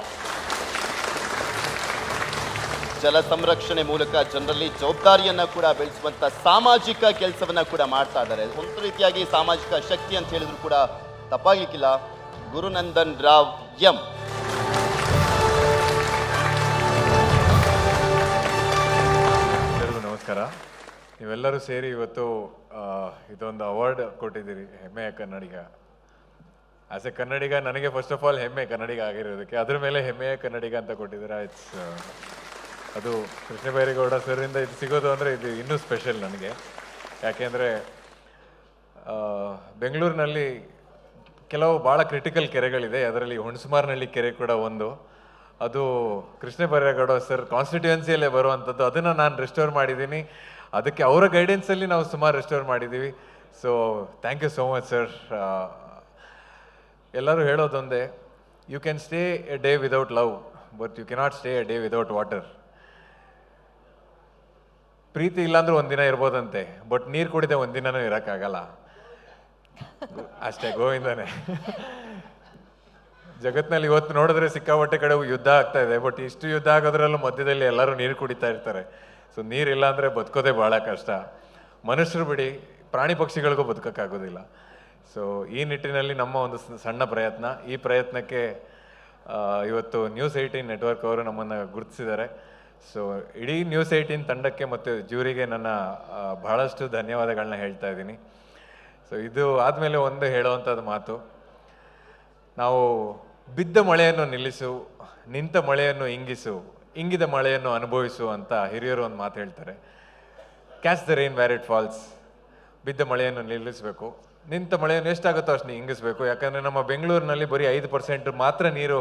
ಜಲ ಸಂರಕ್ಷಣೆ ಮೂಲಕ ಜನರಲ್ಲಿ ಜವಾಬ್ದಾರಿಯನ್ನ ಕೂಡ ಬೆಳೆಸುವಂತ ಸಾಮಾಜಿಕ ಕೆಲಸವನ್ನ ಕೂಡ ಮಾಡ್ತಾ ಇದ್ದಾರೆ. ಒಂದು ರೀತಿಯಾಗಿ ಸಾಮಾಜಿಕ ಶಕ್ತಿ ಅಂತ ಹೇಳಿದ್ರು ಕೂಡ ತಪ್ಪಾಗಲಿಕ್ಕಿಲ್ಲ. ಗುರುನಂದನ್ ರಾವ್ ಎಂ. ಎಲ್ಲರಿಗೂ ನಮಸ್ಕಾರ. ನೀವೆಲ್ಲರೂ ಸೇರಿ ಇವತ್ತು ಇದೊಂದು ಅವಾರ್ಡ್ ಕೊಟ್ಟಿದ್ದೀರಿ, ಹೆಮ್ಮೆಯ ಕನ್ನಡಿಗ. ಆಸ್ ಎ ಕನ್ನಡಿಗ ನನಗೆ ಫಸ್ಟ್ ಆಫ್ ಆಲ್ ಹೆಮ್ಮೆ ಕನ್ನಡಿಗ ಆಗಿರೋದಕ್ಕೆ, ಅದ್ರ ಮೇಲೆ ಹೆಮ್ಮೆಯ ಕನ್ನಡಿಗ ಅಂತ ಕೊಟ್ಟಿದ್ದೀರಾ. ಅದು ಕೃಷ್ಣ ಬೈರೇಗೌಡ ಸರಿಂದ ಇದು ಸಿಗೋದು ಅಂದರೆ ಇದು ಇನ್ನೂ ಸ್ಪೆಷಲ್ ನನಗೆ. ಯಾಕೆಂದರೆ ಬೆಂಗಳೂರಿನಲ್ಲಿ ಕೆಲವು ಭಾಳ ಕ್ರಿಟಿಕಲ್ ಕೆರೆಗಳಿದೆ, ಅದರಲ್ಲಿ ಹುಣಸಮಾರ್ನಹಳ್ಳಿ ಕೆರೆ ಕೂಡ ಒಂದು. ಅದು ಕೃಷ್ಣ ಬೈರೇಗೌಡ ಸರ್ ಕಾನ್ಸ್ಟಿಟ್ಯೂಯೆನ್ಸಿಯಲ್ಲೇ ಬರುವಂಥದ್ದು. ಅದನ್ನು ನಾನು ರೆಸ್ಟೋರ್ ಮಾಡಿದ್ದೀನಿ. ಅದಕ್ಕೆ ಅವರ ಗೈಡೆನ್ಸಲ್ಲಿ ನಾವು ಸುಮಾರು ರೆಸ್ಟೋರ್ ಮಾಡಿದ್ದೀವಿ. So thank you so much sir. ಎಲ್ಲರೂ ಹೇಳೋದೊಂದೇ, you can stay a day without love, but you cannot stay a day without water. ಪ್ರೀತಿ ಇಲ್ಲಾಂದ್ರೂ ಒಂದಿನ ಇರ್ಬೋದಂತೆ, ಬಟ್ ನೀರು ಕುಡಿದೆ ಒಂದಿನನೂ ಇರೋಕ್ಕಾಗಲ್ಲ. ಅಷ್ಟೇ, ಗೋವಿಂದನೇ. ಜಗತ್ತಿನಲ್ಲಿ ಇವತ್ತು ನೋಡಿದ್ರೆ ಸಿಕ್ಕಾಪಟ್ಟೆ ಕಡೆ ಯುದ್ಧ ಆಗ್ತಾ ಇದೆ, ಬಟ್ ಇಷ್ಟು ಯುದ್ಧ ಆಗೋದ್ರಲ್ಲೂ ಮಧ್ಯದಲ್ಲಿ ಎಲ್ಲರೂ ನೀರು ಕುಡಿತಾ ಇರ್ತಾರೆ. ಸೊ ನೀರಿಲ್ಲ ಅಂದರೆ ಬದುಕೋದೇ ಭಾಳ ಕಷ್ಟ. ಮನುಷ್ಯರು ಬಿಡಿ, ಪ್ರಾಣಿ ಪಕ್ಷಿಗಳಿಗೂ ಬದುಕೋಕ್ಕಾಗೋದಿಲ್ಲ. ಸೊ ಈ ನಿಟ್ಟಿನಲ್ಲಿ ನಮ್ಮ ಒಂದು ಸಣ್ಣ ಪ್ರಯತ್ನ, ಈ ಪ್ರಯತ್ನಕ್ಕೆ ಇವತ್ತು ನ್ಯೂಸ್ 18 ನೆಟ್ವರ್ಕ್ ಅವರು ನಮ್ಮನ್ನು ಗುರುತಿಸಿದ್ದಾರೆ. ಸೊ ಇಡೀ ನ್ಯೂಸ್ 18 ತಂಡಕ್ಕೆ ಮತ್ತು ಜ್ಯೂರಿಗೆ ನನ್ನ ಬಹಳಷ್ಟು ಧನ್ಯವಾದಗಳನ್ನ ಹೇಳ್ತಾ ಇದ್ದೀನಿ. ಸೊ ಇದು ಆದಮೇಲೆ ಒಂದು ಹೇಳುವಂಥದ್ದು ಮಾತು, ನಾವು ಬಿದ್ದ ಮಳೆಯನ್ನು ನಿಲ್ಲಿಸು, ನಿಂತ ಮಳೆಯನ್ನು ಇಂಗಿಸು, ಇಂಗಿದ ಮಳೆಯನ್ನು ಅನುಭವಿಸು ಅಂತ ಹಿರಿಯರು ಒಂದು ಮಾತು ಹೇಳ್ತಾರೆ. Catch the rain where it falls. ಬಿದ್ದ ಮಳೆಯನ್ನು ನಿಲ್ಲಿಸಬೇಕು, ನಿಂತ ಮಳೆಯನ್ನು ಎಷ್ಟಾಗುತ್ತೋ ಅಷ್ಟು ಇಂಗಿಸ್ಬೇಕು. ಯಾಕಂದರೆ ನಮ್ಮ ಬೆಂಗಳೂರಿನಲ್ಲಿ ಬರೀ 5% ಮಾತ್ರ ನೀರು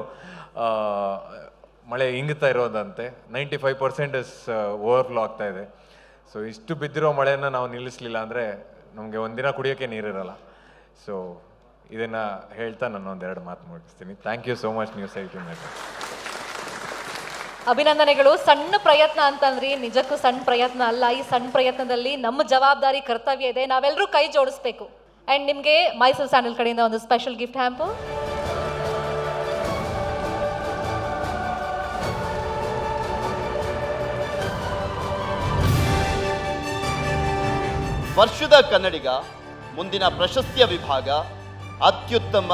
ಮಳೆ ಇಂಗುತ್ತಾ ಇರೋದಂತೆ. 95% ಓವರ್ಫ್ಲೋ ಆಗ್ತಾ ಇದೆ. ಸೊ ಇಷ್ಟು ಬಿದ್ದಿರೋ ಮಳೆಯನ್ನು ನಾವು ನಿಲ್ಲಿಸಲಿಲ್ಲ ಅಂದರೆ ನಮಗೆ ಒಂದಿನ ಕುಡಿಯೋಕ್ಕೆ ನೀರಿರಲ್ಲ. ಸೊ ಇದನ್ನು ಹೇಳ್ತಾ ನಾನು ಒಂದೆರಡು ಮಾತು ಮುಗಿಸ್ತೀನಿ. Thank you so much news 18. ಅಭಿನಂದನೆಗಳು. ಸಣ್ಣ ಪ್ರಯತ್ನ ಅಂತಂದ್ರಿ, ನಿಜಕ್ಕೂ ಸಣ್ಣ ಪ್ರಯತ್ನ ಅಲ್ಲ. ಈ ಸಣ್ಣ ಪ್ರಯತ್ನದಲ್ಲಿ ನಮ್ಮ ಜವಾಬ್ದಾರಿ, ಕರ್ತವ್ಯ ಇದೆ, ನಾವೆಲ್ಲರೂ ಕೈ ಜೋಡಿಸ್ಬೇಕು. ಆ್ಯಂಡ್ ನಿಮಗೆ ಮೈಸೂರು ಸ್ಯಾಂಡಲ್ ಕಡೆಯಿಂದ ಒಂದು ಸ್ಪೆಷಲ್ ಗಿಫ್ಟ್ ಹ್ಯಾಂಪು. ವರ್ಷದ ಕನ್ನಡಿಗ, ಮುಂದಿನ ಪ್ರಶಸ್ತಿಯ ವಿಭಾಗ, ಅತ್ಯುತ್ತಮ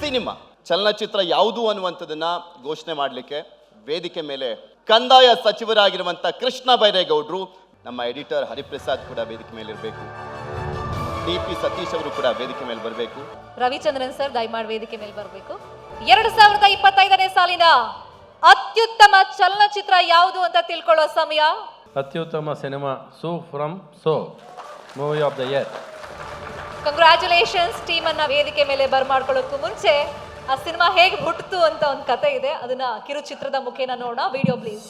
ಸಿನಿಮಾ ಚಲನಚಿತ್ರ ಯಾವುದು ಅನ್ನುವಂಥದ್ದನ್ನ ಘೋಷಣೆ ಮಾಡಲಿಕ್ಕೆ ವೇದಿಕೆ ಮೇಲೆ ಕಂದಾಯ ಸಚಿವರಾಗಿರುವಂಥ ಕೃಷ್ಣ ಬೈರೇಗೌಡರು, ನಮ್ಮ ಎಡಿಟರ್ ಹರಿಪ್ರಸಾದ್ ಕೂಡ ವೇದಿಕೆ ಮೇಲೆ ಇರಬೇಕು, ಟಿ.ಪಿ. ಸತೀಶ್ ಅವರು ಕೂಡ ವೇದಿಕೆ ಮೇಲೆ ಬರಬೇಕು, ರವಿಚಂದ್ರನ್ ಸರ್ ದಯಮಾಡಿ ವೇದಿಕೆ ಮೇಲೆ ಬರಬೇಕು. 2025ನೇ ಸಾಲಿನ ಅತ್ಯುತ್ತಮ ಚಲನಚಿತ್ರ ಯಾವುದು ಅಂತ ತಿಳ್ಕೊಳ್ಳೋ ಸಮಯ. ಅತ್ಯುತ್ತಮ cinema so from so movie of the year. Congratulations. Team ಅನ್ನ ವೇದಿಕೆ ಮೇಲೆ ಬರ್ಮಾಡ್ಕೊಳ್ಳೋಕ್ಕೂ ಮುಂಚೆ ಆ ಸಿನಿಮಾ ಹೇಗೆ ಹುಟ್ಟಿತು ಅಂತ ಒಂದು ಕತೆ ಇದೆ, ಅದನ್ನ ಕಿರುಚಿತ್ರದ ಮುಖೇನ ನೋಡೋಣ. Video please.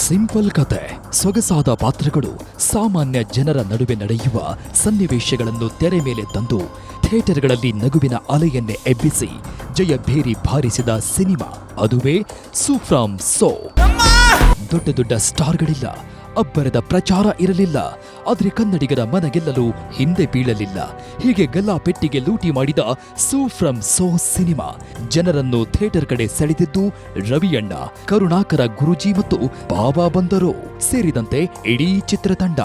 ಸಿಂಪಲ್ ಕತೆ, ಸೊಗಸಾದ ಪಾತ್ರಗಳು, ಸಾಮಾನ್ಯ ಜನರ ನಡುವೆ ನಡೆಯುವ ಸನ್ನಿವೇಶಗಳನ್ನು ತೆರೆ ಮೇಲೆ ತಂದು ಥಿಯೇಟರ್ಗಳಲ್ಲಿ ನಗುವಿನ ಅಲೆಯನ್ನೇ ಎಬ್ಬಿಸಿ ಜಯಭೇರಿ ಬಾರಿಸಿದ ಸಿನಿಮಾ, ಅದುವೇ ಸೋ ಫ್ರಮ್ ಸೋ. ದೊಡ್ಡ ದೊಡ್ಡ ಸ್ಟಾರ್ಗಳಿಲ್ಲ, ಅಬ್ಬರದ ಪ್ರಚಾರ ಇರಲಿಲ್ಲ, ಆದರೆ ಕನ್ನಡಿಗರ ಮನ ಗೆಲ್ಲಲು ಹಿಂದೆ ಬೀಳಲಿಲ್ಲ. ಹೀಗೆ ಗಲ್ಲಾಪೆಟ್ಟಿಗೆ ಲೂಟಿ ಮಾಡಿದ ಸೋ ಫ್ರಮ್ ಸೋ ಸಿನಿಮಾ ಜನರನ್ನು ಥಿಯೇಟರ್ ಕಡೆ ಸೆಳೆದಿದ್ದು ರವಿಯಣ್ಣ, ಕರುಣಾಕರ ಗುರೂಜಿ ಮತ್ತು ಬಾಬಾ ಬಂದರು ಸೇರಿದಂತೆ ಇಡೀ ಚಿತ್ರತಂಡ.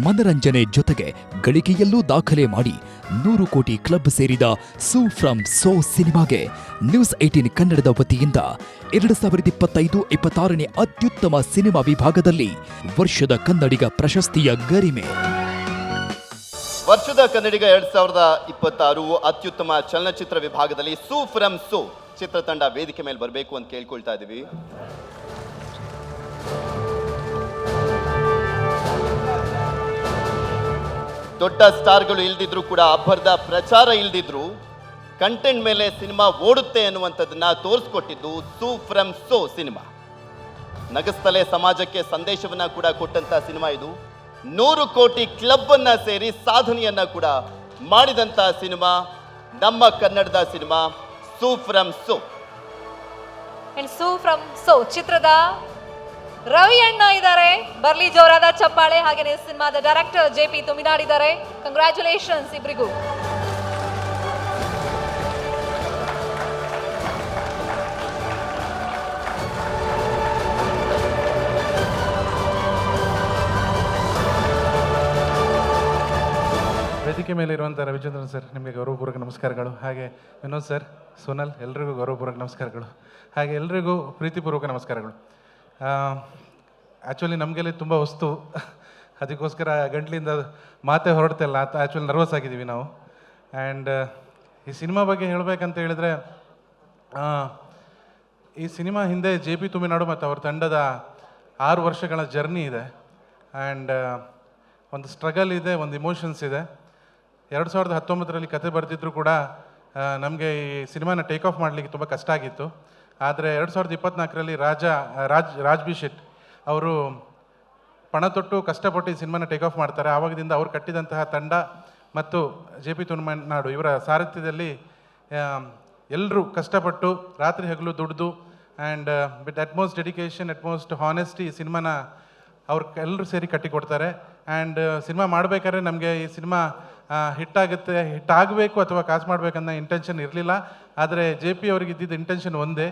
ಮನರಂಜನೆ ಜೊತೆಗೆ ಗಳಿಕೆಯಲ್ಲೂ ದಾಖಲೆ ಮಾಡಿ 100 ಕೋಟಿ ಕ್ಲಬ್ ಸೇರಿದ ಸೋ ಫ್ರಮ್ ಸೋ ಸಿನಿಮಾಗೆ ನ್ಯೂಸ್ 18 ಕನ್ನಡದ ವತಿಯಿಂದ 2025-26ನೇ ಅತ್ಯುತ್ತಮ ಸಿನಿಮಾ ವಿಭಾಗದಲ್ಲಿ ವರ್ಷದ ಕನ್ನಡಿಗ ಪ್ರಶಸ್ತಿಯ ಗರಿಮೆ. ವರ್ಷದ ಕನ್ನಡಿಗ 2026 ಅತ್ಯುತ್ತಮ ಚಲನಚಿತ್ರ ವಿಭಾಗದಲ್ಲಿ ಸೋ ಫ್ರಮ್ ಸೋ ಚಿತ್ರತಂಡ ವೇದಿಕೆ ಮೇಲೆ ಬರಬೇಕು ಅಂತ ಕೇಳ್ಕೊಳ್ತಾ ಇದ್ದೀವಿ. ದೊಡ್ಡ ಸ್ಟಾರ್ಗಳು ಇಲ್ದಿದ್ರು ಕೂಡ, ಅಬ್ಬರದ ಪ್ರಚಾರ ಇಲ್ದಿದ್ರು, ಕಂಟೆಂಟ್ ಮೇಲೆ ಸಿನಿಮಾ ಓಡುತ್ತೆ ಅನ್ನುವಂಥದ್ದನ್ನ ತೋರಿಸ್ಕೊಟ್ಟಿದ್ದು ಸೋ ಫ್ರಮ್ ಸೋ ಸಿನಿಮಾ. ನಗಸ್ತಲೆ ಸಮಾಜಕ್ಕೆ ಸಂದೇಶವನ್ನ ಕೂಡ ಕೊಟ್ಟಂತ ಸಿನಿಮಾ ಇದು. 100 ಕೋಟಿ ಕ್ಲಬ್ ಅನ್ನ ಸೇರಿ ಸಾಧನೆಯನ್ನ ಕೂಡ ಮಾಡಿದಂತ ಸಿನಿಮಾ, ನಮ್ಮ ಕನ್ನಡದ cinema so from so. So from so ಚಿತ್ರದ ರವಿ ಅಣ್ಣ ಇದ್ದಾರೆ, ಬರ್ಲಿ ಜೋರಾದ ಚಪ್ಪಾಳೆ. ಹಾಗೇನೆ ಸಿನಿಮಾದ ಡೈರೆಕ್ಟರ್ JP ತುಮಿನಾಡ್ ಇದ್ದಾರೆ. ಕಂಗ್ರ್ಯಾಚುಲೇಷನ್ಸ್ ಇಬ್ರಿಗೂ. ವೇದಿಕೆ ಮೇಲೆ ಇರುವಂಥ ರವಿಚಂದ್ರನ್ ಸರ್, ನಿಮಗೆ ಗೌರವಪೂರ್ವಕ ನಮಸ್ಕಾರಗಳು. ಹಾಗೆ ವಿನೋದ್ ಸರ್, ಸೋನಲ್, ಎಲ್ರಿಗೂ ಗೌರವಪೂರ್ವಕ ನಮಸ್ಕಾರಗಳು. ಹಾಗೆ ಎಲ್ರಿಗೂ ಪ್ರೀತಿಪೂರ್ವಕ ನಮಸ್ಕಾರಗಳು. ಆ್ಯಕ್ಚುಲಿ ನಮಗೆಲ್ಲ ತುಂಬ ವಸ್ತು, ಅದಕ್ಕೋಸ್ಕರ ಗಂಟ್ಲಿಂದ ಮಾತೇ ಹೊರಡ್ತಿಲ್ಲ. ಆ್ಯಕ್ಚುಲಿ ನರ್ವಸ್ ಆಗಿದ್ದೀವಿ ನಾವು. ಆ್ಯಂಡ್ ಈ ಸಿನಿಮಾ ಬಗ್ಗೆ ಹೇಳಬೇಕಂತ ಹೇಳಿದ್ರೆ, ಈ ಸಿನಿಮಾ ಹಿಂದೆ JP ತುಮಿನಾಡು ಮತ್ತು ಅವ್ರ ತಂಡದ 6 ವರ್ಷಗಳ ಜರ್ನಿ ಇದೆ. ಆ್ಯಂಡ್ ಒಂದು ಸ್ಟ್ರಗಲ್ ಇದೆ, ಒಂದು ಇಮೋಷನ್ಸ್ ಇದೆ. 2019ರಲ್ಲಿ ಕತೆ ಬರೆದಿದ್ರು ಕೂಡ ನಮಗೆ ಈ ಸಿನಿಮಾನ ಟೇಕ್ ಆಫ್ ಮಾಡಲಿಕ್ಕೆ ತುಂಬ ಕಷ್ಟ ಆಗಿತ್ತು. ಆದರೆ 2024ರಲ್ಲಿ ರಾಜ್ ಬಿ ಶೆಟ್ ಅವರು ಪಣ ತೊಟ್ಟು ಕಷ್ಟಪಟ್ಟು ಈ ಸಿನಿಮಾನ ಟೇಕ್ ಆಫ್ ಮಾಡ್ತಾರೆ. ಆವಾಗದಿಂದ ಅವ್ರು ಕಟ್ಟಿದಂತಹ ತಂಡ ಮತ್ತು JP ತುಮಿನಾಡು ಇವರ ಸಾರಥ್ಯದಲ್ಲಿ ಎಲ್ಲರೂ ಕಷ್ಟಪಟ್ಟು ರಾತ್ರಿ ಹಗಲು ದುಡಿದು and with utmost dedication, utmost honesty ಈ ಸಿನಿಮಾನ ಅವ್ರು ಎಲ್ಲರೂ ಸೇರಿ ಕಟ್ಟಿಕೊಡ್ತಾರೆ. ಆ್ಯಂಡ್ ಸಿನಿಮಾ ಮಾಡಬೇಕಾದ್ರೆ ನಮಗೆ ಈ ಸಿನಿಮಾ ಹಿಟ್ಟಾಗುತ್ತೆ, ಹಿಟ್ಟಾಗಬೇಕು ಅಥವಾ ಕಾಸು ಮಾಡಬೇಕನ್ನೋ ಇಂಟೆನ್ಷನ್ ಇರಲಿಲ್ಲ. ಆದರೆ JP ಅವ್ರಿಗೆ ಇದ್ದಿದ್ದ ಇಂಟೆನ್ಷನ್ ಒಂದೇ,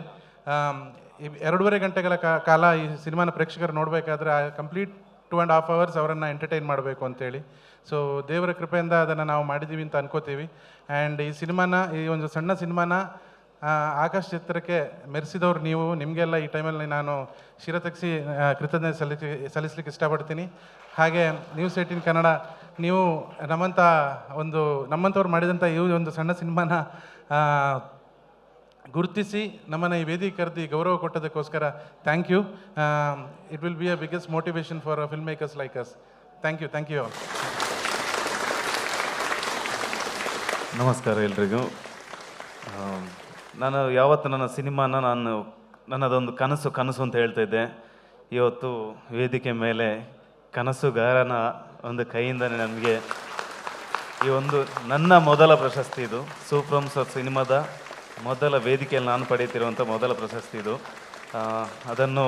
2.5 ಗಂಟೆಗಳ ಕಾಲ ಈ ಸಿನಿಮಾನ ಪ್ರೇಕ್ಷಕರು ನೋಡಬೇಕಾದ್ರೆ ಕಂಪ್ಲೀಟ್ 2.5 hours ಅವರನ್ನು ಎಂಟರ್ಟೈನ್ ಮಾಡಬೇಕು ಅಂತೇಳಿ. ಸೊ ದೇವರ ಕೃಪೆಯಿಂದ ಅದನ್ನು ನಾವು ಮಾಡಿದ್ದೀವಿ ಅಂತ ಅನ್ಕೋತೀವಿ. ಆ್ಯಂಡ್ ಈ ಸಿನಿಮಾನ, ಈ ಒಂದು ಸಣ್ಣ ಸಿನಿಮಾನ ಆಕಾಶ ಚಿತ್ರಕ್ಕೆ ಮೆರೆಸಿದವ್ರು ನೀವು. ನಿಮಗೆಲ್ಲ ಈ ಟೈಮಲ್ಲಿ ನಾನು ಶಿರತಗಿಸಿ ಕೃತಜ್ಞತೆ ಸಲ್ಲಿಸಲಿಕ್ಕೆ ಇಷ್ಟಪಡ್ತೀನಿ. ಹಾಗೆ ನ್ಯೂಸ್ 18 ಕನ್ನಡ, ನೀವು ನಮ್ಮಂಥವ್ರು ಮಾಡಿದಂಥ ಈ ಒಂದು ಸಣ್ಣ ಸಿನಿಮಾನ ಗುರುತಿಸಿ ನಮ್ಮನ್ನು ಈ ವೇದಿಕೆ ಕರೆದು ಗೌರವ ಕೊಟ್ಟದಕ್ಕೋಸ್ಕರ thank you. It will be a biggest motivation for film makers like us. Thank you all. ನಮಸ್ಕಾರ ಎಲ್ರಿಗೂ. ನಾನು ಯಾವತ್ತು ನನ್ನ ಸಿನಿಮಾನ ನನ್ನದೊಂದು ಕನಸು ಅಂತ ಹೇಳ್ತಾ ಇದ್ದೆ. ಇವತ್ತು ವೇದಿಕೆ ಮೇಲೆ ಕನಸುಗಾರನ ಒಂದು ಕೈಯಿಂದನೇ ನಮಗೆ ಈ ಒಂದು ನನ್ನ ಮೊದಲ ಪ್ರಶಸ್ತಿ ಇದು. ಸೂಫ್ರಮ್ ಸಿನಿಮಾದ ಮೊದಲ ವೇದಿಕೆಯಲ್ಲಿ ನಾನು ಪಡೆಯುತ್ತಿರುವಂಥ ಮೊದಲ ಪ್ರಶಸ್ತಿ ಇದು. ಅದನ್ನು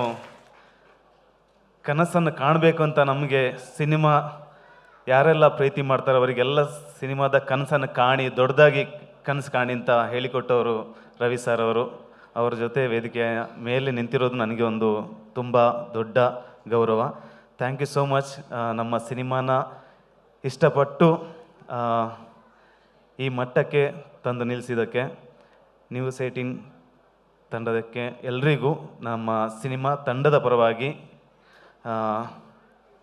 ಕನಸನ್ನು ಕಾಣಬೇಕು ಅಂತ ನಮಗೆ ಸಿನಿಮಾ ಯಾರೆಲ್ಲ ಪ್ರೀತಿ ಮಾಡ್ತಾರೆ ಅವರಿಗೆಲ್ಲ ಸಿನಿಮಾದ ಕನಸನ್ನು ಕಾಣಿ, ದೊಡ್ಡದಾಗಿ ಕನಸು ಕಾಣಿ ಅಂತ ಹೇಳಿಕೊಟ್ಟವರು ರವಿ ಸರ್ ಅವರು. ಅವ್ರ ಜೊತೆ ವೇದಿಕೆಯ ಮೇಲೆ ನಿಂತಿರೋದು ನನಗೆ ಒಂದು ತುಂಬ ದೊಡ್ಡ ಗೌರವ. Thank you so much. ನಮ್ಮ ಸಿನಿಮಾನ ಇಷ್ಟಪಟ್ಟು ಈ ಮಟ್ಟಕ್ಕೆ ತಂದು ನಿಲ್ಲಿಸಿದ್ದಕ್ಕೆ, ನ್ಯೂಸ್ 18 ತಂಡದಕ್ಕೆ ಎಲ್ರಿಗೂ ನಮ್ಮ ಸಿನಿಮಾ ತಂಡದ ಪರವಾಗಿ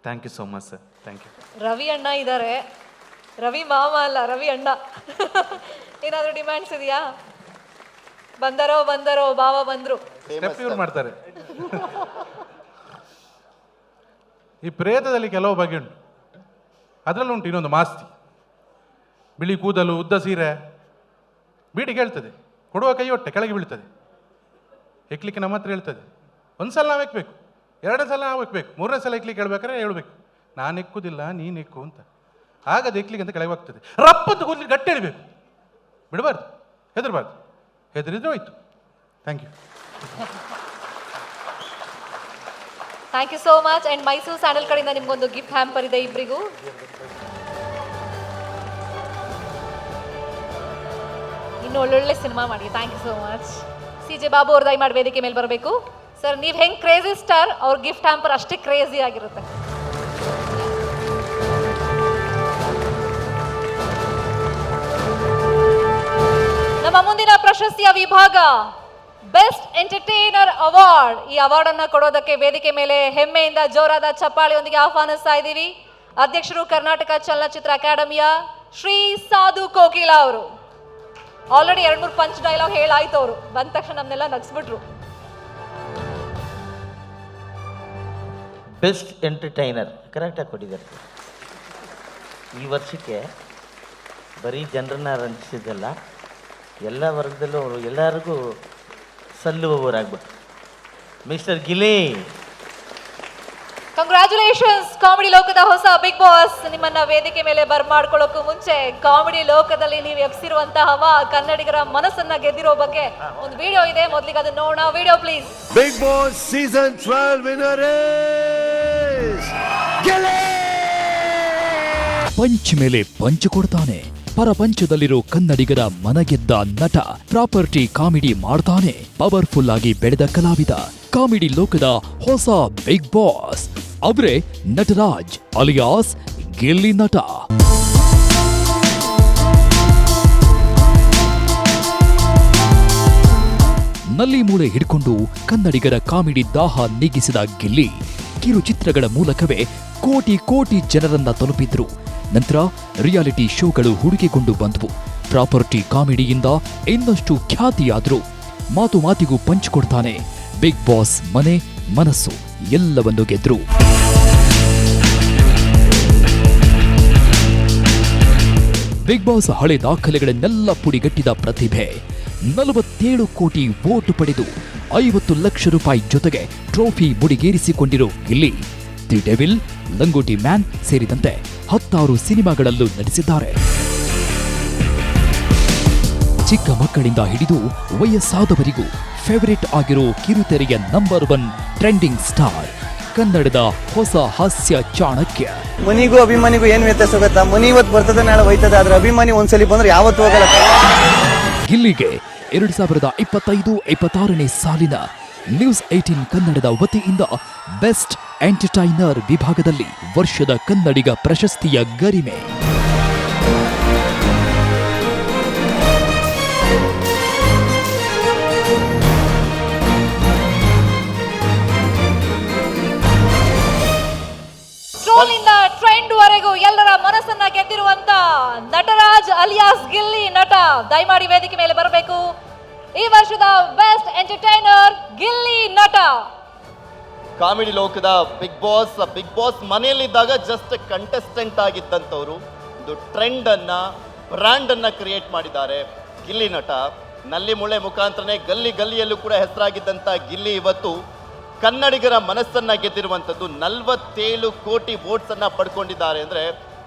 thank you so much sir. Thank you. Ravi ಅಣ್ಣ ಇದ್ದಾರೆ, ರವಿ ಮಾಮ ಅಲ್ಲ, ರವಿ ಅಣ್ಣ. ಏನಾದರೂ ಡಿಮ್ಯಾಂಡ್ಸ್ ಇದೆಯಾ? ಬಂದರೋ ಬಾವ ಬಂದರು ಇವ್ರು ಮಾಡ್ತಾರೆ. ಈ ಪ್ರೇತದಲ್ಲಿ ಕೆಲವು ಬಗೆ ಉಂಟು, ಅದರಲ್ಲೂ ಉಂಟು ಇನ್ನೊಂದು ಮಾಸ್ತಿ. ಬಿಳಿ ಕೂದಲು, ಉದ್ದ ಸೀರೆ, ಬೀಡಿ ಕೇಳ್ತದೆ, ಕೊಡುವ ಕೈ ಹೊಟ್ಟೆ ಕೆಳಗೆ ಬೀಳ್ತದೆ, ಎಕ್ಲಿಕ್ಕೆ ನಮ್ಮ ಹತ್ರ ಹೇಳ್ತದೆ. ಒಂದು ಸಲ ನಾವು ಎಕ್ಬೇಕು, 2 ಸಲ ನಾವು ಎಕ್ಬೇಕು, 3ನೇ ಸಲ ಎಕ್ಲಿಕ್ಕೆ ಹೇಳ್ಬೇಕಾದ್ರೆ ಹೇಳ್ಬೇಕು ನಾನು ಎಕ್ಕುದಿಲ್ಲ ನೀನು ಎಕ್ಕು ಅಂತ. ಆಗದು ಎಕ್ಲಿಕ್ಕೆ ಅಂತ ಕೆಳಗೆ ಹೋಗ್ತದೆ. ರಪ್ಪಂತ ಕೂದಲು ಗಟ್ಟಿ ಎಳಿಬೇಕು, ಬಿಡಬಾರ್ದು, ಹೆದರಬಾರ್ದು. ಹೆದರಿದ್ರೆ ಹೋಯ್ತು. Thank you. Thank you so much. And Mysore sandal ಕಡೆಯಿಂದ ನಿಮ್ಗೊಂದು ಗಿಫ್ಟ್ ಹ್ಯಾಂಪರ್ ಇದೆ ಇಬ್ಬರಿಗೂ. ಇನ್ನು ಒಳ್ಳೊಳ್ಳೆ ಸಿನಿಮಾ ಮಾಡಿ. Thank you so much. CJ Babu ಅವ್ರು ದಯಮಾಡಿ ವೇದಿಕೆ ಮೇಲೆ ಬರಬೇಕು. ಸರ್, ನೀವು ಹೆಂಗೆ ಕ್ರೇಜಿ ಸ್ಟಾರ್, ಅವ್ರ ಗಿಫ್ಟ್ ಹ್ಯಾಂಪರ್ ಅಷ್ಟೇ ಕ್ರೇಜಿ ಆಗಿರುತ್ತೆ. ನಮ್ಮ ಮುಂದಿನ ಪ್ರಶಸ್ತಿಯ ವಿಭಾಗ ಬೆಸ್ಟ್ ಎಂಟರ್ಟೈನರ್ ಅವಾರ್ಡ್. ಈ ಅವಾರ್ಡ್ ಅನ್ನ ಕೊಡೋದಕ್ಕೆ ವೇದಿಕೆ ಮೇಲೆ ಹೆಮ್ಮೆಯಿಂದ ಜೋರಾದ ಚಪ್ಪಾಳೆಯೊಂದಿಗೆ ಆಹ್ವಾನಿಸ್ತಾ ಇದ್ದೀವಿ ಅಧ್ಯಕ್ಷರು ಕರ್ನಾಟಕ ಚಲನಚಿತ್ರ ಅಕಾಡೆಮಿಯ ಶ್ರೀ ಸಾಧು ಕೋಕಿಲ ಅವರು. ಆಲ್ರೆಡಿ 2-3 ಪಂಚ್ ಡೈಲಾಗ್ ಹೇಳಾಯ್ತು. ಅವರು ಬಂದ ತಕ್ಷಣ ನಮ್ಮನ್ನೆಲ್ಲ ನಗಿಸ್ಬಿಟ್ರು. ಬೆಸ್ಟ್ ಎಂಟರ್ಟೈನರ್ ಕರೆಕ್ಟಾಗಿ ಕೊಟ್ಟಿದ್ದಾರೆ. ಈ ವರ್ಷಕ್ಕೆ ಬರೀ ಜನರನ್ನ ರಂಜಿಸಿದ್ದಲ್ಲ, ಎಲ್ಲ ವರ್ಗದಲ್ಲೂ ಅವರು ಎಲ್ಲರಿಗೂ ಸಲ್ಲುವವರಾಗ್ಬೇಕು. ಮಿಸ್ಟರ್ ಗಿಲಿ, ಕಂಗ್ರ್ಯಾಚುಲೇಷನ್ಸ್. ಕಾಮಿಡಿ ಲೋಕದ ಹೊಸ ಬಿಗ್ ಬಾಸ್ ನಿಮ್ಮನ್ನ ವೇದಿಕೆ ಮೇಲೆ ಬರ್ಮಾಡ್ಕೊಳ್ಳೋಕ್ಕೂ ಮುಂಚೆ ಕಾಮಿಡಿ ಲೋಕದಲ್ಲಿ ನೀವು ಎಬ್ಸಿರುವಂತಹ ಕನ್ನಡಿಗರ ಮನಸ್ಸನ್ನ ಗೆದ್ದಿರೋ ಬಗ್ಗೆ ಒಂದು ವಿಡಿಯೋ ಇದೆ. ಮೊದಲಿಗೆ ಅದನ್ನ ನೋಡೋಣ. Video please. Big boss season 12 winner is Gilli. Punch ಮೇಲೆ ಪಂಚ್ ಕೊಡ್ತಾನೆ. ಪರಪಂಚದಲ್ಲಿರೋ ಕನ್ನಡಿಗರ ಮನಗೆದ್ದ ನಟ. ಪ್ರಾಪರ್ಟಿ ಕಾಮಿಡಿ ಮಾಡ್ತಾನೆ. ಪವರ್ಫುಲ್ ಆಗಿ ಬೆಳೆದ ಕಲಾವಿದ. ಕಾಮಿಡಿ ಲೋಕದ ಹೊಸ ಬಿಗ್ ಬಾಸ್ ಅವರೇ ನಟರಾಜ್ ಅಲಿಯಾಸ್ ಗಿಲ್ಲಿ ನಟ. ನಲ್ಲಿ ಮೂಳೆ ಹಿಡ್ಕೊಂಡು ಕನ್ನಡಿಗರ ಕಾಮಿಡಿ ದಾಹ ನೀಗಿಸಿದ ಗಿಲ್ಲಿ ಕಿರುಚಿತ್ರಗಳ ಮೂಲಕವೇ ಕೋಟಿ ಕೋಟಿ ಜನರನ್ನ ತಲುಪಿದ್ರು. ನಂತರ ರಿಯಾಲಿಟಿ ಶೋಗಳು ಹುಡುಕಿಕೊಂಡು ಬಂದವು. ಪ್ರಾಪರ್ಟಿ ಕಾಮಿಡಿಯಿಂದ ಇನ್ನಷ್ಟು ಖ್ಯಾತಿಯಾದ್ರು. ಮಾತು ಮಾತಿಗೂ ಪಂಚಿಕೊಡ್ತಾನೆ. ಬಿಗ್ ಬಾಸ್ ಮನೆ ಮನಸ್ಸು ಎಲ್ಲವನ್ನು ಗೆದ್ರು. ಬಿಗ್ ಬಾಸ್ ಹಳೆ ದಾಖಲೆಗಳನ್ನೆಲ್ಲ ಪುಡಿಗಟ್ಟಿದ ಪ್ರತಿಭೆ. 47 ಕೋಟಿ ವೋಟ್ ಪಡೆದು 50 ಲಕ್ಷ ರೂಪಾಯಿ ಜೊತೆಗೆ ಟ್ರೋಫಿ ಮುಡಿಗೇರಿಸಿಕೊಂಡಿರೋ Gilli the devil, Langoti man ಸೇರಿದಂತೆ 16 ಸಿನಿಮಾಗಳಲ್ಲೂ ನಟಿಸಿದ್ದಾರೆ. ಚಿಕ್ಕ ಮಕ್ಕಳಿಂದ ಹಿಡಿದು ವಯಸ್ಸಾದವರಿಗೂ ಫೇವರೇಟ್ ಆಗಿರೋ ಕಿರುತೆರೆಯ ನಂಬರ್ 1 ಟ್ರೆಂಡಿಂಗ್ ಸ್ಟಾರ್, ಕನ್ನಡದ ಹೊಸ ಹಾಸ್ಯ ಚಾಣಕ್ಯ. ಮನಿಗೂ ಅಭಿಮಾನಿಗೂ ಏನ್ ವ್ಯತ್ಯಾಸ ಗೊತ್ತಾ? ಮನಿ ಇವತ್ತು ಬರ್ತದೆ, ನಾಳೆ ಹೋಯ್ತದೆ, ಆದ್ರೆ ಅಭಿಮಾನಿ ಒಂದ್ಸಲಿ ಬಂದ್ರೆ ಯಾವತ್ತೂ ಹೋಗಲ್ಲ. ಗಿಲ್ಲಿಗೆ 2025-26ನೇ ಸಾಲಿನ ನ್ಯೂಸ್ 18 ಕನ್ನಡದ ವತಿಯಿಂದ ಬೆಸ್ಟ್ ಎಂಟರ್ಟೈನರ್ ವಿಭಾಗದಲ್ಲಿ ವರ್ಷದ ಕನ್ನಡಿಗ ಪ್ರಶಸ್ತಿಯ ಗರಿಮೆ. ಟ್ರೋಲಿಂದ ಟ್ರೆಂಡ್ ವರೆಗೂ ಎಲ್ಲರ ಮನಸ್ಸನ್ನ ಗೆದ್ದಿರುವಂತ ನಟರಾಜ್ ಅಲಿಯಾಸ್ ಗಿಲ್ಲಿ ನಟ ದಯಮಾಡಿ ವೇದಿಕೆ ಮೇಲೆ ಬರಬೇಕು. ಈ ವರ್ಷದ ಬೆಸ್ಟ್ ಎಂಟರ್ಟೈನರ್ ಗಿಲ್ಲಿ ನಟ. ಕಾಮಿಡಿ ಲೋಕದ ಬಿಗ್ ಬಾಸ್ ಮನೆಯಲ್ಲಿದ್ದಾಗ ಜಸ್ಟ್ ಕಂಟೆಸ್ಟೆಂಟ್ ಆಗಿದ್ದಂಥವ್ರು ಒಂದು ಟ್ರೆಂಡ್ ಅನ್ನ, ಬ್ರ್ಯಾಂಡ್ ಅನ್ನ ಕ್ರಿಯೇಟ್ ಮಾಡಿದ್ದಾರೆ ಗಿಲ್ಲಿ ನಟ. ನಲ್ಲಿ ಮುಳೆ ಮುಖಾಂತರನೇ ಗಲ್ಲಿ ಗಲ್ಲಿಯಲ್ಲೂ ಕೂಡ ಹೆಸರಾಗಿದ್ದಂಥ ಗಿಲ್ಲಿ ಇವತ್ತು ಕನ್ನಡಿಗರ ಮನಸ್ಸನ್ನ ಗೆದ್ದಿರುವಂಥದ್ದು. 47 ಕೋಟಿ ವೋಟ್ಸ್ ಅನ್ನ ಪಡ್ಕೊಂಡಿದ್ದಾರೆ ಅಂದ್ರೆ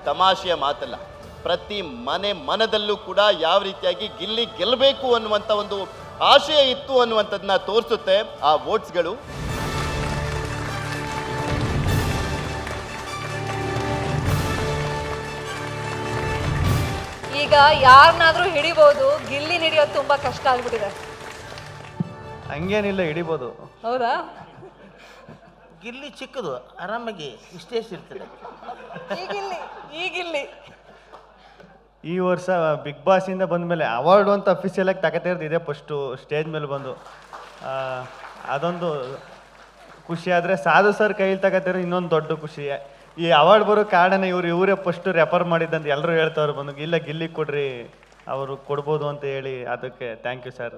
ತಮಾಷೆಯ ಮಾತಲ್ಲ. ಪ್ರತಿ ಮನದಲ್ಲೂ ಕೂಡ ಯಾವ ರೀತಿಯಾಗಿ ಗಿಲ್ಲಿ ಗೆಲ್ಲಬೇಕು ಅನ್ನುವಂಥ ಒಂದು ಆಶಯ ಇತ್ತು ಅನ್ನುವಂಥದ್ದನ್ನ ತೋರಿಸುತ್ತೆ ಆ ವೋಟ್ಸ್ಗಳು. ಈಗ ಯಾರನ್ನಾದ್ರೂ ಹಿಡಿಬಹುದು, ಗಿಲ್ಲಿ ಹಿಡಿಯೋದು ತುಂಬಾ ಕಷ್ಟ ಆಗ್ಬಿಟ್ಟಿದೆ. ಹಂಗೇನಿಲ್ಲ, ಹಿಡಿಬೋದು. ಹೌದಾ? ಗಿಲ್ಲಿ ಚಿಕ್ಕದು, ಆರಾಮಾಗಿ ಇಷ್ಟೇ ಇರ್ತದೆ. ಈಗಿಲ್ಲಿ ಈ ವರ್ಷ ಬಿಗ್ ಬಾಸ್ ಇಂದ ಬಂದ್ಮೇಲೆ ಅವಾರ್ಡು ಅಂತ ಅಫಿಷಿಯಲ್ ಆಗಿ ತಗೋತಿರೋದು ಇದೆ. ಫಸ್ಟು ಸ್ಟೇಜ್ ಮೇಲೆ ಬಂದು ಅದೊಂದು ಖುಷಿ. ಆದರೆ ಸಾಧು ಸರ್ ಕೈಯಲ್ಲಿ ತಗೋತಿರೋ ಇನ್ನೊಂದು ದೊಡ್ಡ ಖುಷಿ. ಈ ಅವಾರ್ಡ್ ಬರೋ ಕಾರಣ ಇವರೇ ಫಸ್ಟು ರೆಫರ್ ಮಾಡಿದ್ದಂತ ಎಲ್ಲರೂ ಹೇಳ್ತಾವ್ರು ಬಂದು, ಇಲ್ಲ ಗಿಲ್ಲಿ ಕೊಡ್ರಿ, ಅವರು ಕೊಡ್ಬೋದು ಅಂತ ಹೇಳಿ. ಅದಕ್ಕೆ ಥ್ಯಾಂಕ್ ಯು ಸರ್.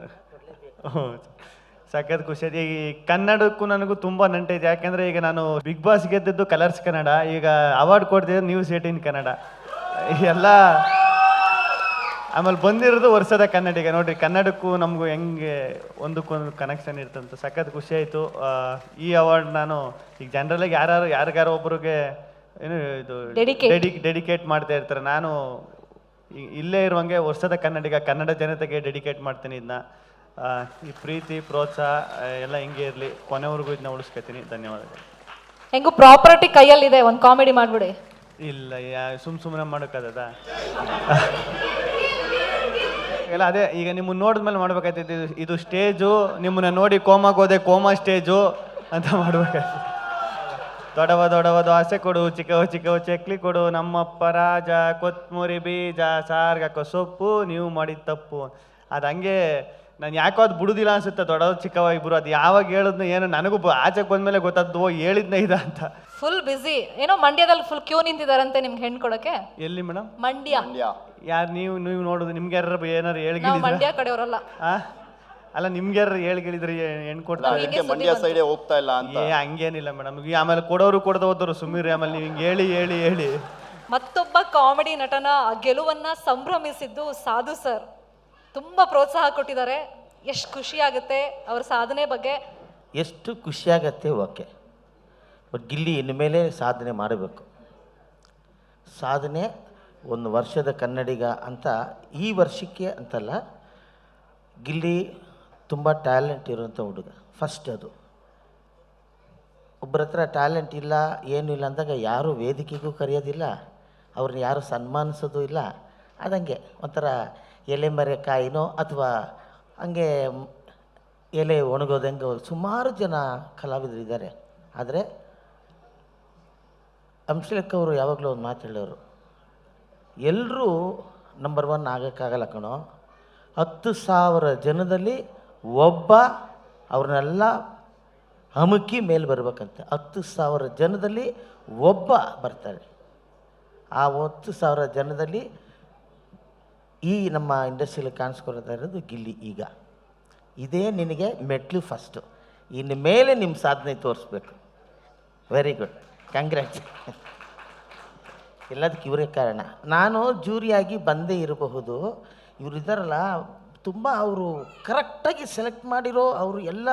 ಸಖತ್ ಖುಷಿ ಆಯ್ತು. ಈ ಕನ್ನಡಕ್ಕೂ ನನಗೂ ತುಂಬ ನಂಟೈತೆ. ಯಾಕೆಂದರೆ ಈಗ ನಾನು ಬಿಗ್ ಬಾಸ್ ಗೆದ್ದಿದ್ದು ಕಲರ್ಸ್ ಕನ್ನಡ, ಈಗ ಅವಾರ್ಡ್ ಕೊಡ್ತಿದ್ದು ನ್ಯೂಸ್ 18 ಕನ್ನಡ ಎಲ್ಲ. ಆಮೇಲೆ ಬಂದಿರೋದು ವರ್ಷದ ಕನ್ನಡಿಗ. ನೋಡ್ರಿ, ಕನ್ನಡಕ್ಕೂ ನಮಗೂ ಹೆಂಗೆ ಒಂದಕ್ಕೊಂದು ಕನೆಕ್ಷನ್ ಇರ್ತಂತ ಸಖತ್ ಖುಷಿ ಆಯಿತು. ಈ ಅವಾರ್ಡ್ ನಾನು ಈಗ ಜನರಲಾಗಿ ಯಾರಿಗಾರು ಒಬ್ರಿಗೆ ಏನು ಇದು ಡೆಡಿಕೇಟ್ ಮಾಡ್ತಾ ಇರ್ತಾರೆ. ನಾನು ಇಲ್ಲೇ ಇರುವಂಗೆ ವರ್ಷದ ಕನ್ನಡಿಗ, ಕನ್ನಡ ಜನತೆಗೆ ಡೆಡಿಕೇಟ್ ಮಾಡ್ತೀನಿ ಇದನ್ನ. ಈ ಪ್ರೀತಿ ಪ್ರೋತ್ಸಾಹ ಎಲ್ಲ ಹಿಂಗೆ ಇರಲಿ, ಕೊನೆವರೆಗೂ ಇದನ್ನ ಉಳಿಸ್ಕೊತೀನಿ. ಧನ್ಯವಾದಗಳು. ಹೆಂಗು ಪ್ರಾಪರ್ಟಿ ಕೈಯಲ್ಲಿದೆ, ಒಂದು ಕಾಮಿಡಿ ಮಾಡ್ಬಿಡಿ. ಇಲ್ಲ, ಸುಮ್ಮನೆ ಮಾಡೋಕ್ಕದ ಇಲ್ಲ. ಅದೇ ಈಗ ನಿಮ್ಮನ್ನ ನೋಡಿದ್ಮೇಲೆ ಮಾಡ್ಬೇಕಾಯ್ತೈತಿ. ಇದು ಸ್ಟೇಜು, ನಿಮ್ಮನ್ನ ನೋಡಿ ಕೋಮಾಗೋದೆ, ಕೋಮಾ ಸ್ಟೇಜು ಅಂತ ಮಾಡ್ಬೇಕಾಯ್ತು. ದೊಡವ ಆಸೆ ಕೊಡು, ಚಿಕ್ಕವ ಚಕ್ಲಿ ಕೊಡು, ನಮ್ಮಪ್ಪ ರಾಜ, ಕೊತ್ಮುರಿ ಬೀಜ, ಸಾರ್ಗಾಕೋ ಸೊಪ್ಪು, ನೀವು ಮಾಡಿದ ತಪ್ಪು. ಅದು ಹಂಗೆ ನಾನು ಯಾಕೋ ಅದು ಬಿಡುದಿಲ್ಲ ಅನ್ಸುತ್ತೆ. ದೊಡ್ಡವ ಚಿಕ್ಕವ ಇಬ್ಬರು ಅದು ಯಾವಾಗ ಹೇಳಿದ್ನ ಏನು ನನಗೂ ಆಚೆಗೆ ಬಂದ್ಮೇಲೆ ಗೊತ್ತಾದ್ದು, ಹೇಳಿದ್ನ ಇದ ಅಂತ. ಫುಲ್ ಬಿಸಿ. ಏನೋ ಮಂಡ್ಯದಲ್ಲಿ ಫುಲ್ ಕ್ಯೂ ನಿಂತಿದಾರಂತೆ ನಿಮ್ಗೆ ಹೆಣ್ಣು ಕೊಡಕ್ಕೆ. ಎಲ್ಲಿ ಮೇಡಮ್? ಮಂಡ್ಯ. ಯಾರು ನೀವು ನೋಡುದು? ನಿಮ್ಗೆ ಯಾರು ಏನಾರು ನಾವು ಹೇಳ್ಗಿಳಿದ್ರ? ಮಂಡ್ಯ ಕಡೆಯವರಲ್ಲ. ಅಲ್ಲ, ನಿಮ್ಗೆ ಯಾರು ಹೇಳ್ಗಿಳಿದ್ರಿ ಹೆಣ್ಣು ಕೊಡ್ತಾರೆ? ಮಂಡ್ಯ ಸೈಡ್ ಹೋಗ್ತಾ ಇಲ್ಲ ಅಂತ. ಹಂಗೇನಿಲ್ಲ ಮೇಡಮ್. ಆಮೇಲೆ ಕೊಡೋರು ಕೊಡದ ಹೋದ್ರು ಸುಮೀರಿ. ಆಮೇಲೆ ನೀವು ಹಿಂಗೆ ಹೇಳಿ ಮತ್ತೊಬ್ಬ ಕಾಮಿಡಿ ನಟನ ಗೆಲುವನ್ನ ಸಂಭ್ರಮಿಸಿದ್ದು ಸಾಧು ಸರ್. ತುಂಬಾ ಪ್ರೋತ್ಸಾಹ ಕೊಟ್ಟಿದ್ದಾರೆ. ಎಷ್ಟು ಖುಷಿ ಆಗುತ್ತೆ ಅವ್ರ ಸಾಧನೆ ಬಗ್ಗೆ. ಎಷ್ಟು ಖುಷಿಯಾಗತ್ತೆ, ಓಕೆ. ಬಟ್ ಗಿಲ್ಲಿ ಇನ್ಮೇಲೆ ಸಾಧನೆ ಮಾಡಬೇಕು. ಸಾಧನೆ ಒಂದು ವರ್ಷದ ಕನ್ನಡಿಗ ಅಂತ ಈ ವರ್ಷಕ್ಕೆ ಅಂತಲ್ಲ, ಗಿಲ್ಲಿ ತುಂಬ ಟ್ಯಾಲೆಂಟ್ ಇರುವಂಥ ಹುಡುಗ. ಫಸ್ಟ್ ಅದು ಒಬ್ಬರ ಹತ್ರ ಟ್ಯಾಲೆಂಟ್ ಇಲ್ಲ, ಏನೂ ಇಲ್ಲ ಅಂದಾಗ ಯಾರೂ ವೇದಿಕೆಗೂ ಕರೆಯೋದಿಲ್ಲ, ಅವ್ರನ್ನ ಯಾರು ಸನ್ಮಾನಿಸೋದು ಇಲ್ಲ. ಅದಂಗೆ ಒಂಥರ ಎಲೆ ಮರೆ ಕಾಯಿನೋ ಅಥವಾ ಹಂಗೆ ಎಲೆ ಒಣಗೋದಂಗೆ ಸುಮಾರು ಜನ ಕಲಾವಿದರು ಇದ್ದಾರೆ. ಆದರೆ ಹಂಸಲೇಖ ಅವರು ಯಾವಾಗಲೂ ಒಂದು ಮಾತು ಹೇಳೋರು, ಎಲ್ಲರೂ ನಂಬರ್ 1 ಆಗೋಕ್ಕಾಗಲ್ಲ ಕಣೋ, 10,000 ಜನದಲ್ಲಿ ಒಬ್ಬ ಅವ್ರನ್ನೆಲ್ಲ ಅಮುಕಿ ಮೇಲೆ ಬರ್ಬೇಕಂತೆ. 10,000 ಜನದಲ್ಲಿ ಒಬ್ಬ ಬರ್ತಾರೆ. ಆ 10,000 ಜನದಲ್ಲಿ ಈ ನಮ್ಮ ಇಂಡಸ್ಟ್ರಿಯಲ್ಲಿ ಕಾಣಿಸ್ಕೊಳ್ತಾ ಇರೋದು ಗಿಲ್ಲಿ. ಈಗ ಇದೇ ನಿನಗೆ ಮೆಟ್ಲು ಫಸ್ಟು, ಇನ್ನು ಮೇಲೆ ನಿಮ್ಮ ಸಾಧನೆ ತೋರಿಸ್ಬೇಕು. Very good, congrats. ಎಲ್ಲದಕ್ಕೆ ಇವರೇ ಕಾರಣ. ನಾನು ಜೂರಿಯಾಗಿ ಬಂದೇ ಇರಬಹುದು, ಇವರು ಇದ್ದಾರಲ್ಲ ತುಂಬ ಅವರು ಕರೆಕ್ಟಾಗಿ ಸೆಲೆಕ್ಟ್ ಮಾಡಿರೋ ಅವರು ಎಲ್ಲ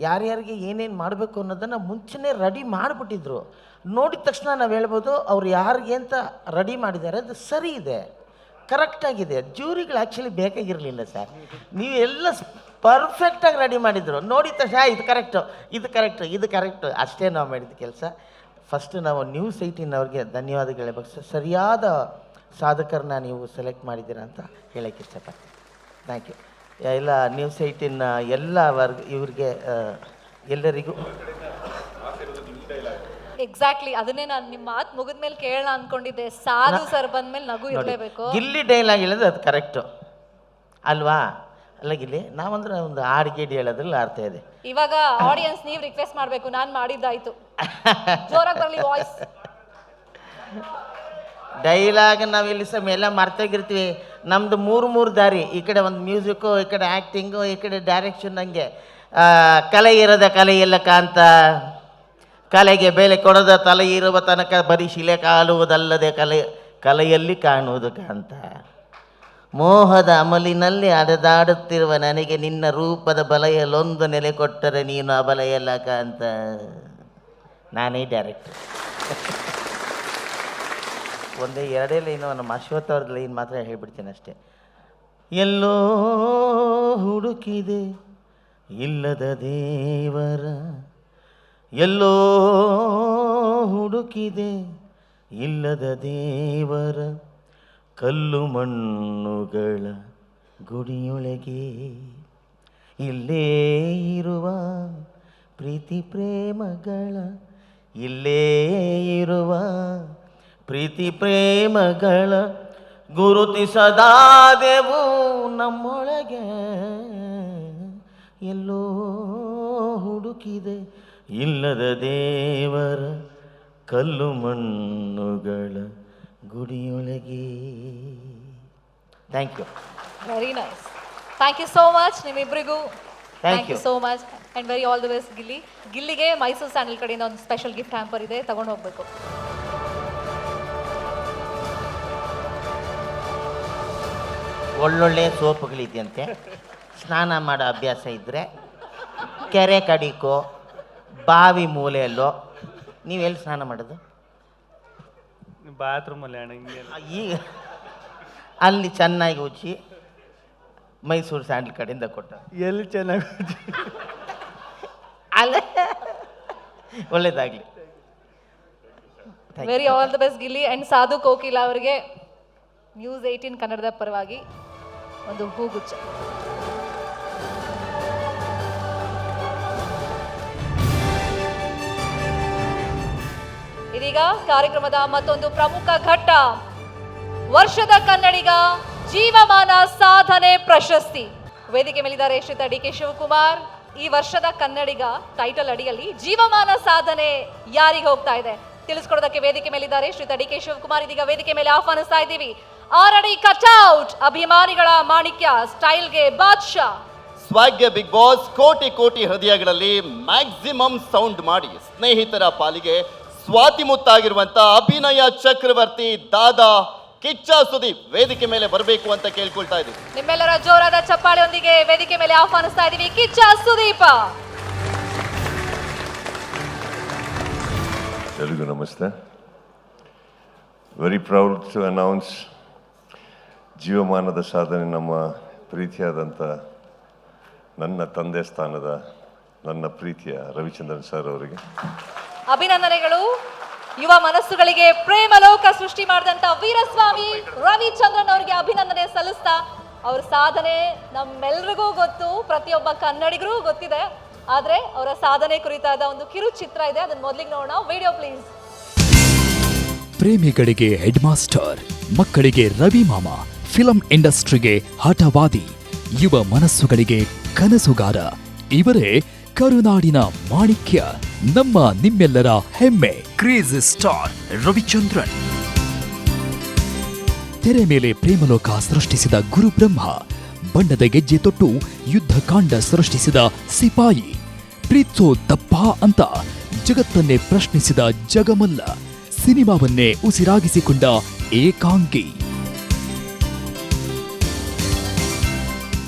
ಯಾರ್ಯಾರಿಗೆ ಏನೇನು ಮಾಡಬೇಕು ಅನ್ನೋದನ್ನು ಮುಂಚೆನೇ ರೆಡಿ ಮಾಡಿಬಿಟ್ಟಿದ್ರು. ನೋಡಿದ ತಕ್ಷಣ ನಾವು ಹೇಳ್ಬೋದು ಅವ್ರು ಯಾರಿಗೆ ಅಂತ ರೆಡಿ ಮಾಡಿದ್ದಾರೆ, ಅದು ಸರಿ ಇದೆ, ಕರೆಕ್ಟಾಗಿದೆ. ಜೂರಿಗಳು ಆ್ಯಕ್ಚುಲಿ ಬೇಕಾಗಿರಲಿಲ್ಲ ಸರ್, ನೀವು ಎಲ್ಲ ಪರ್ಫೆಕ್ಟಾಗಿ ರೆಡಿ ಮಾಡಿದ್ರು. ನೋಡಿದ ತಕ್ಷಣ ಇದು ಕರೆಕ್ಟು, ಇದು ಕರೆಕ್ಟು, ಇದು ಕರೆಕ್ಟು, ಅಷ್ಟೇ ನಾವು ಮಾಡಿದ ಕೆಲಸ. ಫಸ್ಟು ನಾವು ನ್ಯೂಸ್ 18 ಅವ್ರಿಗೆ ಧನ್ಯವಾದಗಳು ಹೇಳಬೇಕು. ಸರಿಯಾದ ಸಾಧಕರನ್ನ ನೀವು ಸೆಲೆಕ್ಟ್ ಮಾಡಿದ್ದೀರಾ ಅಂತ ಹೇಳೋಕ್ಕೆ ಇಷ್ಟಪಡ್ತೀನಿ. Thank you. ಎಲ್ಲ ನ್ಯೂಸ್ 18 ಎಲ್ಲ ಇವ್ರಿಗೆ ಎಲ್ಲರಿಗೂ ಎಕ್ಸಾಕ್ಟ್ಲಿ ಅದನ್ನೇ ನಾನು ನಿಮ್ಮ ಮಾತು ಮುಗಿದ್ಮೇಲೆ ಕೇಳೋಣ ಅನ್ಕೊಂಡಿದ್ದೆ. ಸಾಧು ಸರ್ ಬಂದ್ಮೇಲೆ ನಗು ಇರಲೇಬೇಕು. ಗಿಲ್ಲಿ ಡೈಲಾಗ್ ಹೇಳೋದು ಅದು ಕರೆಕ್ಟು ಅಲ್ವಾ? ಅಲ್ಲ ಗಿಲ್ಲಿ, ನಾವಂದ್ರೆ ಒಂದು ಹಾಡು ಗೀಡಿ ಹೇಳೋದ್ರಲ್ಲಿ ಅರ್ಥ ಇದೆ. ಇವಾಗ ಆಡಿಯನ್ಸ್ ನೀವು ರಿಕ್ವೆಸ್ಟ್ ಮಾಡಬೇಕು, ನಾನು ಮಾಡಿದ್ದಾಯ್ತು. ಜೋರಾಗಿ ಬರಲಿ ವಾಯ್ಸ್. ಡೈಲಾಗ್ ನಾವಿಲ್ಲಿ ಎಲ್ಲ ಮರ್ತೋಗಿರ್ತೀವಿ. ನಮ್ಮದು ಮೂರು ದಾರಿ, ಈ ಕಡೆ ಒಂದು ಮ್ಯೂಸಿಕ್ಕು, ಈ ಕಡೆ ಆ್ಯಕ್ಟಿಂಗು, ಈ ಕಡೆ ಡೈರೆಕ್ಷನ್. ಹಂಗೆ ಕಲೆ ಇರದ ಕಲೆ ಎಲ್ಲ ಕಾಂತ, ಕಲೆಗೆ ಬೆಲೆ ಕೊಡದ ತಲೆ ಇರುವ ತನಕ ಬರೀ ಶಿಲೆ ಕಾಲುವುದಲ್ಲದೆ ಕಲೆಯಲ್ಲಿ ಕಾಣುವುದು ಕಾಂತ. ಮೋಹದ ಅಮಲಿನಲ್ಲಿ ಅಡೆದಾಡುತ್ತಿರುವ ನನಗೆ ನಿನ್ನ ರೂಪದ ಬಲೆಯಲ್ಲೊಂದು ನೆಲೆ ಕೊಟ್ಟರೆ ನೀನು ಆ ಬಲೆಯಲ್ಲ ಕಾಂತ. ನಾನೇ ಡೈರೆಕ್ಟರ್. ಒಂದೇ 2 ಲೈನು ನಮ್ಮ ಅಶ್ವಥ್ ಅವ್ರದ್ದು ಲೈನ್ ಮಾತ್ರ ಹೇಳ್ಬಿಡ್ತೀನಿ ಅಷ್ಟೇ. ಎಲ್ಲೋ ಹುಡುಕಿದೆ ಇಲ್ಲದ ದೇವರ, ಎಲ್ಲೋ ಹುಡುಕಿದೆ ಇಲ್ಲದ ದೇವರ, ಕಲ್ಲು ಮಣ್ಣುಗಳ ಗುಡಿಯೊಳಗೆ ಇಲ್ಲೇ ಇರುವ ಪ್ರೀತಿ ಪ್ರೇಮಗಳ, ಇಲ್ಲೇ ಇರುವ ಪ್ರೀತಿ ಪ್ರೇಮಗಳ ಗುರುತಿಸದಾದೆವು ನಮ್ಮೊಳಗೆ. ಎಲ್ಲೋ ಹುಡುಕಿದೆ ಇಲ್ಲದ ದೇವರ, ಕಲ್ಲು ಮಣ್ಣುಗಳ ಗುಡಿಯೊಳಗೆ. Thank you. Very nice. Thank you so much ನಿಮ್ಮಿಬ್ಬರಿಗೂ. Thank you so much and very all the best Gilli. ಗಿಲ್ಲಿಗೆ ಮೈಸೂರು ಸ್ಯಾಂಡಲ್ ಕಡೆಯಿಂದ ಒಂದು ಸ್ಪೆಷಲ್ ಗಿಫ್ಟ್ ಹ್ಯಾಂಪರ್ ಇದೆ, ತಗೊಂಡು ಹೋಗ್ಬೇಕು. ಒಳ್ಳೊಳ್ಳೆ ಸೋಪುಗಳಿದೆಯಂತೆ. ಸ್ನಾನ ಮಾಡೋ ಅಭ್ಯಾಸ ಇದ್ದರೆ ಕೆರೆ ಕಡಿಕೋ ಬಾವಿ ಮೂಲೆಯಲ್ಲೋ. ನೀವೆಲ್ಲಿ ಸ್ನಾನ ಮಾಡೋದು? ಬಾತ್ರೂಮಲ್ಲಿ ಅಣ್ಣ. ಹಿಂಗೆ ಈಗ ಅಲ್ಲಿ ಚೆನ್ನಾಗಿ ಉಚ್ಚಿ ಮೈಸೂರು ಸ್ಯಾಂಡಲ್ ಕಡೆಯಿಂದ ಕೊಟ್ಟ. ಎಲ್ಲಿ ಚೆನ್ನಾಗಿ ಅಲ್ಲ, ಒಳ್ಳೇದಾಗಲಿ. Very all the best Gilli. And Sadhu Kokila ಅವರಿಗೆ ನ್ಯೂಸ್ 18 ಕನ್ನಡದ ಪರವಾಗಿ ಒಂದು ಹೂಗುಚ್ಛ. ಇದೀಗ ಕಾರ್ಯಕ್ರಮದ ಮತ್ತೊಂದು ಪ್ರಮುಖ ಘಟ್ಟ, ವರ್ಷದ ಕನ್ನಡಿಗ ಜೀವಮಾನ ಸಾಧನೆ ಪ್ರಶಸ್ತಿ. ವೇದಿಕೆ ಮೇಲಿದ್ದಾರೆ ಶ್ರೀತ ಡಿ.ಕೆ. ಶಿವಕುಮಾರ್. ಈ ವರ್ಷದ ಕನ್ನಡಿಗ ಟೈಟಲ್ ಅಡಿಯಲ್ಲಿ ಜೀವಮಾನ ಸಾಧನೆ ಯಾರಿಗೆ ಹೋಗ್ತಾ ಇದೆ ತಿಳಿಸ್ಕೊಡೋದಕ್ಕೆ ವೇದಿಕೆ ಮೇಲಿದ್ದಾರೆ ಶ್ರೀತ ಡಿ.ಕೆ. ಶಿವಕುಮಾರ್. ಇದೀಗ ವೇದಿಕೆ ಮೇಲೆ ಆಹ್ವಾನಿಸ್ತಾ ಇದ್ದೀವಿ 6 ಅಡಿ ಕಟ್ಔಟ್ ಅಭಿಮಾನಿಗಳ ಮಾಣಿಕ್ಯ, ಸ್ಟೈಲ್ಗೆ ಬಾದ್ಶಾ, ಸ್ವಾಗ್ಯ ಬಿಗ್ ಬಾಸ್. ಕೋಟಿ ಕೋಟಿ ಹೃದಯಗಳಲ್ಲಿ ಮ್ಯಾಕ್ಸಿಮಮ್ ಸೌಂಡ್ ಮಾಡಿ ಸ್ನೇಹಿತರ ಪಾಲಿಗೆ ಸ್ವಾತಿ ಮುತ್ತಾಗಿರುವಂತ ಅಭಿನಯ ಚಕ್ರವರ್ತಿ ದಾದಾ ಕಿಚ್ಚ ಸುದೀಪ್ ವೇದಿಕೆ ಮೇಲೆ ಬರಬೇಕು ಅಂತ ಕೇಳ್ಕೊಳ್ತಾ ಇದ್ದೀವಿ. ನಿಮ್ಮೆಲ್ಲರ ಜೋರಾದ ಚಪ್ಪಾಳೆಯೊಂದಿಗೆ ವೇದಿಕೆ ಮೇಲೆ ಆಹ್ವಾನಿಸ್ತಾ ಇದ್ದೀವಿ ಕಿಚ್ಚ ಸುದೀಪ. ಎಲ್ರಿಗೂ ನಮಸ್ತೆ. ವೆರಿ ಪ್ರೌಡ್ ಟು ಅನೌನ್ಸ್ ಜೀವಮಾನದ ಸಾಧನೆ ನಮ್ಮ ಪ್ರೀತಿಯಾದಂಥ ನನ್ನ ತಂದೆ ಸ್ಥಾನದ ನನ್ನ ಪ್ರೀತಿಯ ರವಿಚಂದ್ರನ್ ಸರ್ ಅವರಿಗೆ ಅಭಿನಂದನೆಗಳು. ಯುವ ಮನಸ್ಸುಗಳಿಗೆ ಪ್ರೇಮ ಲೋಕ ಸೃಷ್ಟಿ ಮಾಡಿದಂತ ವೀರಸ್ವಾಮಿ ರವಿಚಂದ್ರನ್ ಅವರಿಗೆ ಅಭಿನಂದನೆ ಸಲ್ಲಿಸ್ತಾ, ಅವ್ರ ಸಾಧನೆ ನಮ್ಮೆಲ್ರಿಗೂ ಗೊತ್ತು, ಪ್ರತಿಯೊಬ್ಬ ಕನ್ನಡಿಗರಿಗೂ ಗೊತ್ತಿದೆ. ಆದ್ರೆ ಅವರ ಸಾಧನೆ ಕುರಿತಾದ ಒಂದು ಕಿರು ಚಿತ್ರ ಇದೆ, ಅದನ್ನ ಮೊದಲಿಗೆ ನೋಡೋಣ. Video please. ಪ್ರೇಮಿಗಳಿಗೆ ಹೆಡ್ ಮಾಸ್ಟರ್, ಮಕ್ಕಳಿಗೆ ರವಿ ಮಾಮ, ಫಿಲಂ ಇಂಡಸ್ಟ್ರಿಗೆ ಹಠವಾದಿ, ಯುವ ಮನಸ್ಸುಗಳಿಗೆ ಕನಸುಗಾರ. ಇವರೇ ಕರುನಾಡಿನ ಮಾಣಿಕ್ಯ, ನಮ್ಮ ನಿಮ್ಮೆಲ್ಲರ ಹೆಮ್ಮೆ ಕ್ರೇಜಿ ಸ್ಟಾರ್ ರವಿಚಂದ್ರನ್. ತೆರೆ ಮೇಲೆ ಪ್ರೇಮಲೋಕ ಸೃಷ್ಟಿಸಿದ ಗುರುಬ್ರಹ್ಮ, ಬಣ್ಣದ ಗೆಜ್ಜೆ ತೊಟ್ಟು ಯುದ್ಧ ಕಾಂಡ ಸೃಷ್ಟಿಸಿದ ಸಿಪಾಯಿ, ಪ್ರೀತ್ಸೋ ದಪ್ಪ ಅಂತ ಜಗತ್ತನ್ನೇ ಪ್ರಶ್ನಿಸಿದ ಜಗಮಲ್ಲ, ಸಿನಿಮಾವನ್ನೇ ಉಸಿರಾಗಿಸಿಕೊಂಡ ಏಕಾಂಗಿ.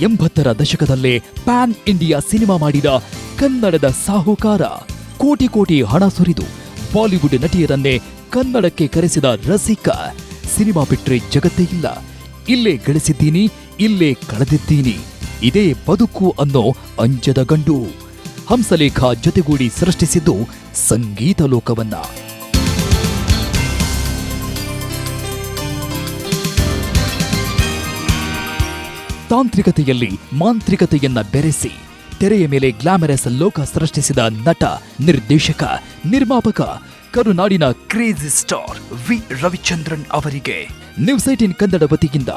80ರ ದಶಕದಲ್ಲೇ ಪ್ಯಾನ್ ಇಂಡಿಯಾ ಸಿನಿಮಾ ಮಾಡಿದ ಕನ್ನಡದ ಸಾಹುಕಾರ, ಕೋಟಿ ಕೋಟಿ ಹಣ ಸುರಿದು ಬಾಲಿವುಡ್ ನಟಿಯರನ್ನೇ ಕನ್ನಡಕ್ಕೆ ಕರೆಸಿದ ರಸಿಕ. ಸಿನಿಮಾ ಬಿಟ್ರೆ ಜಗತ್ತೇ ಇಲ್ಲ, ಇಲ್ಲೇ ಗಳಿಸಿದ್ದೀನಿ, ಇಲ್ಲೇ ಕಳೆದಿದ್ದೀನಿ, ಇದೇ ಬದುಕು ಅನ್ನೋ ಅಂಜದ ಗಂಡು. ಹಂಸಲೇಖ ಜೊತೆಗೂಡಿ ಸೃಷ್ಟಿಸಿದ್ದು ಸಂಗೀತ ಲೋಕವನ್ನ. ತಾಂತ್ರಿಕತೆಯಲ್ಲಿ ಮಾಂತ್ರಿಕತೆಯನ್ನ ಬೆರೆಸಿ ತೆರೆಯ ಮೇಲೆ ಗ್ಲಾಮರಸ್ ಲೋಕ ಸೃಷ್ಟಿಸಿದ ನಟ, ನಿರ್ದೇಶಕ, ನಿರ್ಮಾಪಕ, ಕರುನಾಡಿನ ಕ್ರೇಜಿ ಸ್ಟಾರ್ ವಿ ರವಿಚಂದ್ರನ್ ಅವರಿಗೆ ನ್ಯೂಸ್ 18 ಕನ್ನಡ ವತಿಯಿಂದ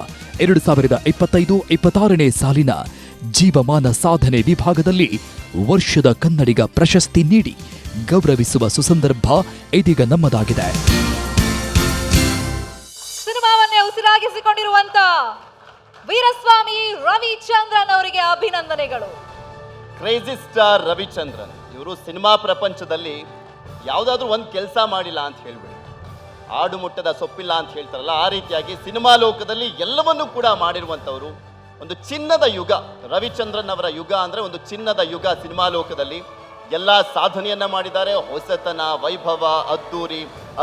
2025-26ನೇ ಸಾಲಿನ ಜೀವಮಾನ ಸಾಧನೆ ವಿಭಾಗದಲ್ಲಿ ವರ್ಷದ ಕನ್ನಡಿಗ ಪ್ರಶಸ್ತಿ ನೀಡಿ ಗೌರವಿಸುವ ಸುಸಂದರ್ಭ ಇದೀಗ ನಮ್ಮದಾಗಿದೆ. ಸಿನಿಮಾವನ್ನೇ ಉಸಿರಾಗಿಸಿಕೊಂಡಿರುವಂತ ವೀರಸ್ವಾಮಿ ರವಿಚಂದ್ರನ್ ಅವರಿಗೆ ಅಭಿನಂದನೆಗಳು. ಕ್ರೇಜಿ ಸ್ಟಾರ್ ರವಿಚಂದ್ರನ್ ಇವರು ಸಿನಿಮಾ ಪ್ರಪಂಚದಲ್ಲಿ ಯಾವುದಾದ್ರೂ ಒಂದು ಕೆಲಸ ಮಾಡಿಲ್ಲ ಅಂತ ಹೇಳ್ಬಿಡಿ, ಆಡು ಮುಟ್ಟದ ಸೊಪ್ಪಿಲ್ಲ ಅಂತ ಹೇಳ್ತಾರಲ್ಲ, ಆ ರೀತಿಯಾಗಿ ಸಿನಿಮಾ ಲೋಕದಲ್ಲಿ ಎಲ್ಲವನ್ನೂ ಕೂಡ ಮಾಡಿರುವಂಥವರು. ಒಂದು ಚಿನ್ನದ ಯುಗ, ರವಿಚಂದ್ರನ್ ಅವರ ಯುಗ ಅಂದರೆ ಒಂದು ಚಿನ್ನದ ಯುಗ. ಸಿನಿಮಾ ಲೋಕದಲ್ಲಿ ಎಲ್ಲ ಸಾಧನೆಯನ್ನ ಮಾಡಿದ್ದಾರೆ. ಹೊಸತನ, ವೈಭವ,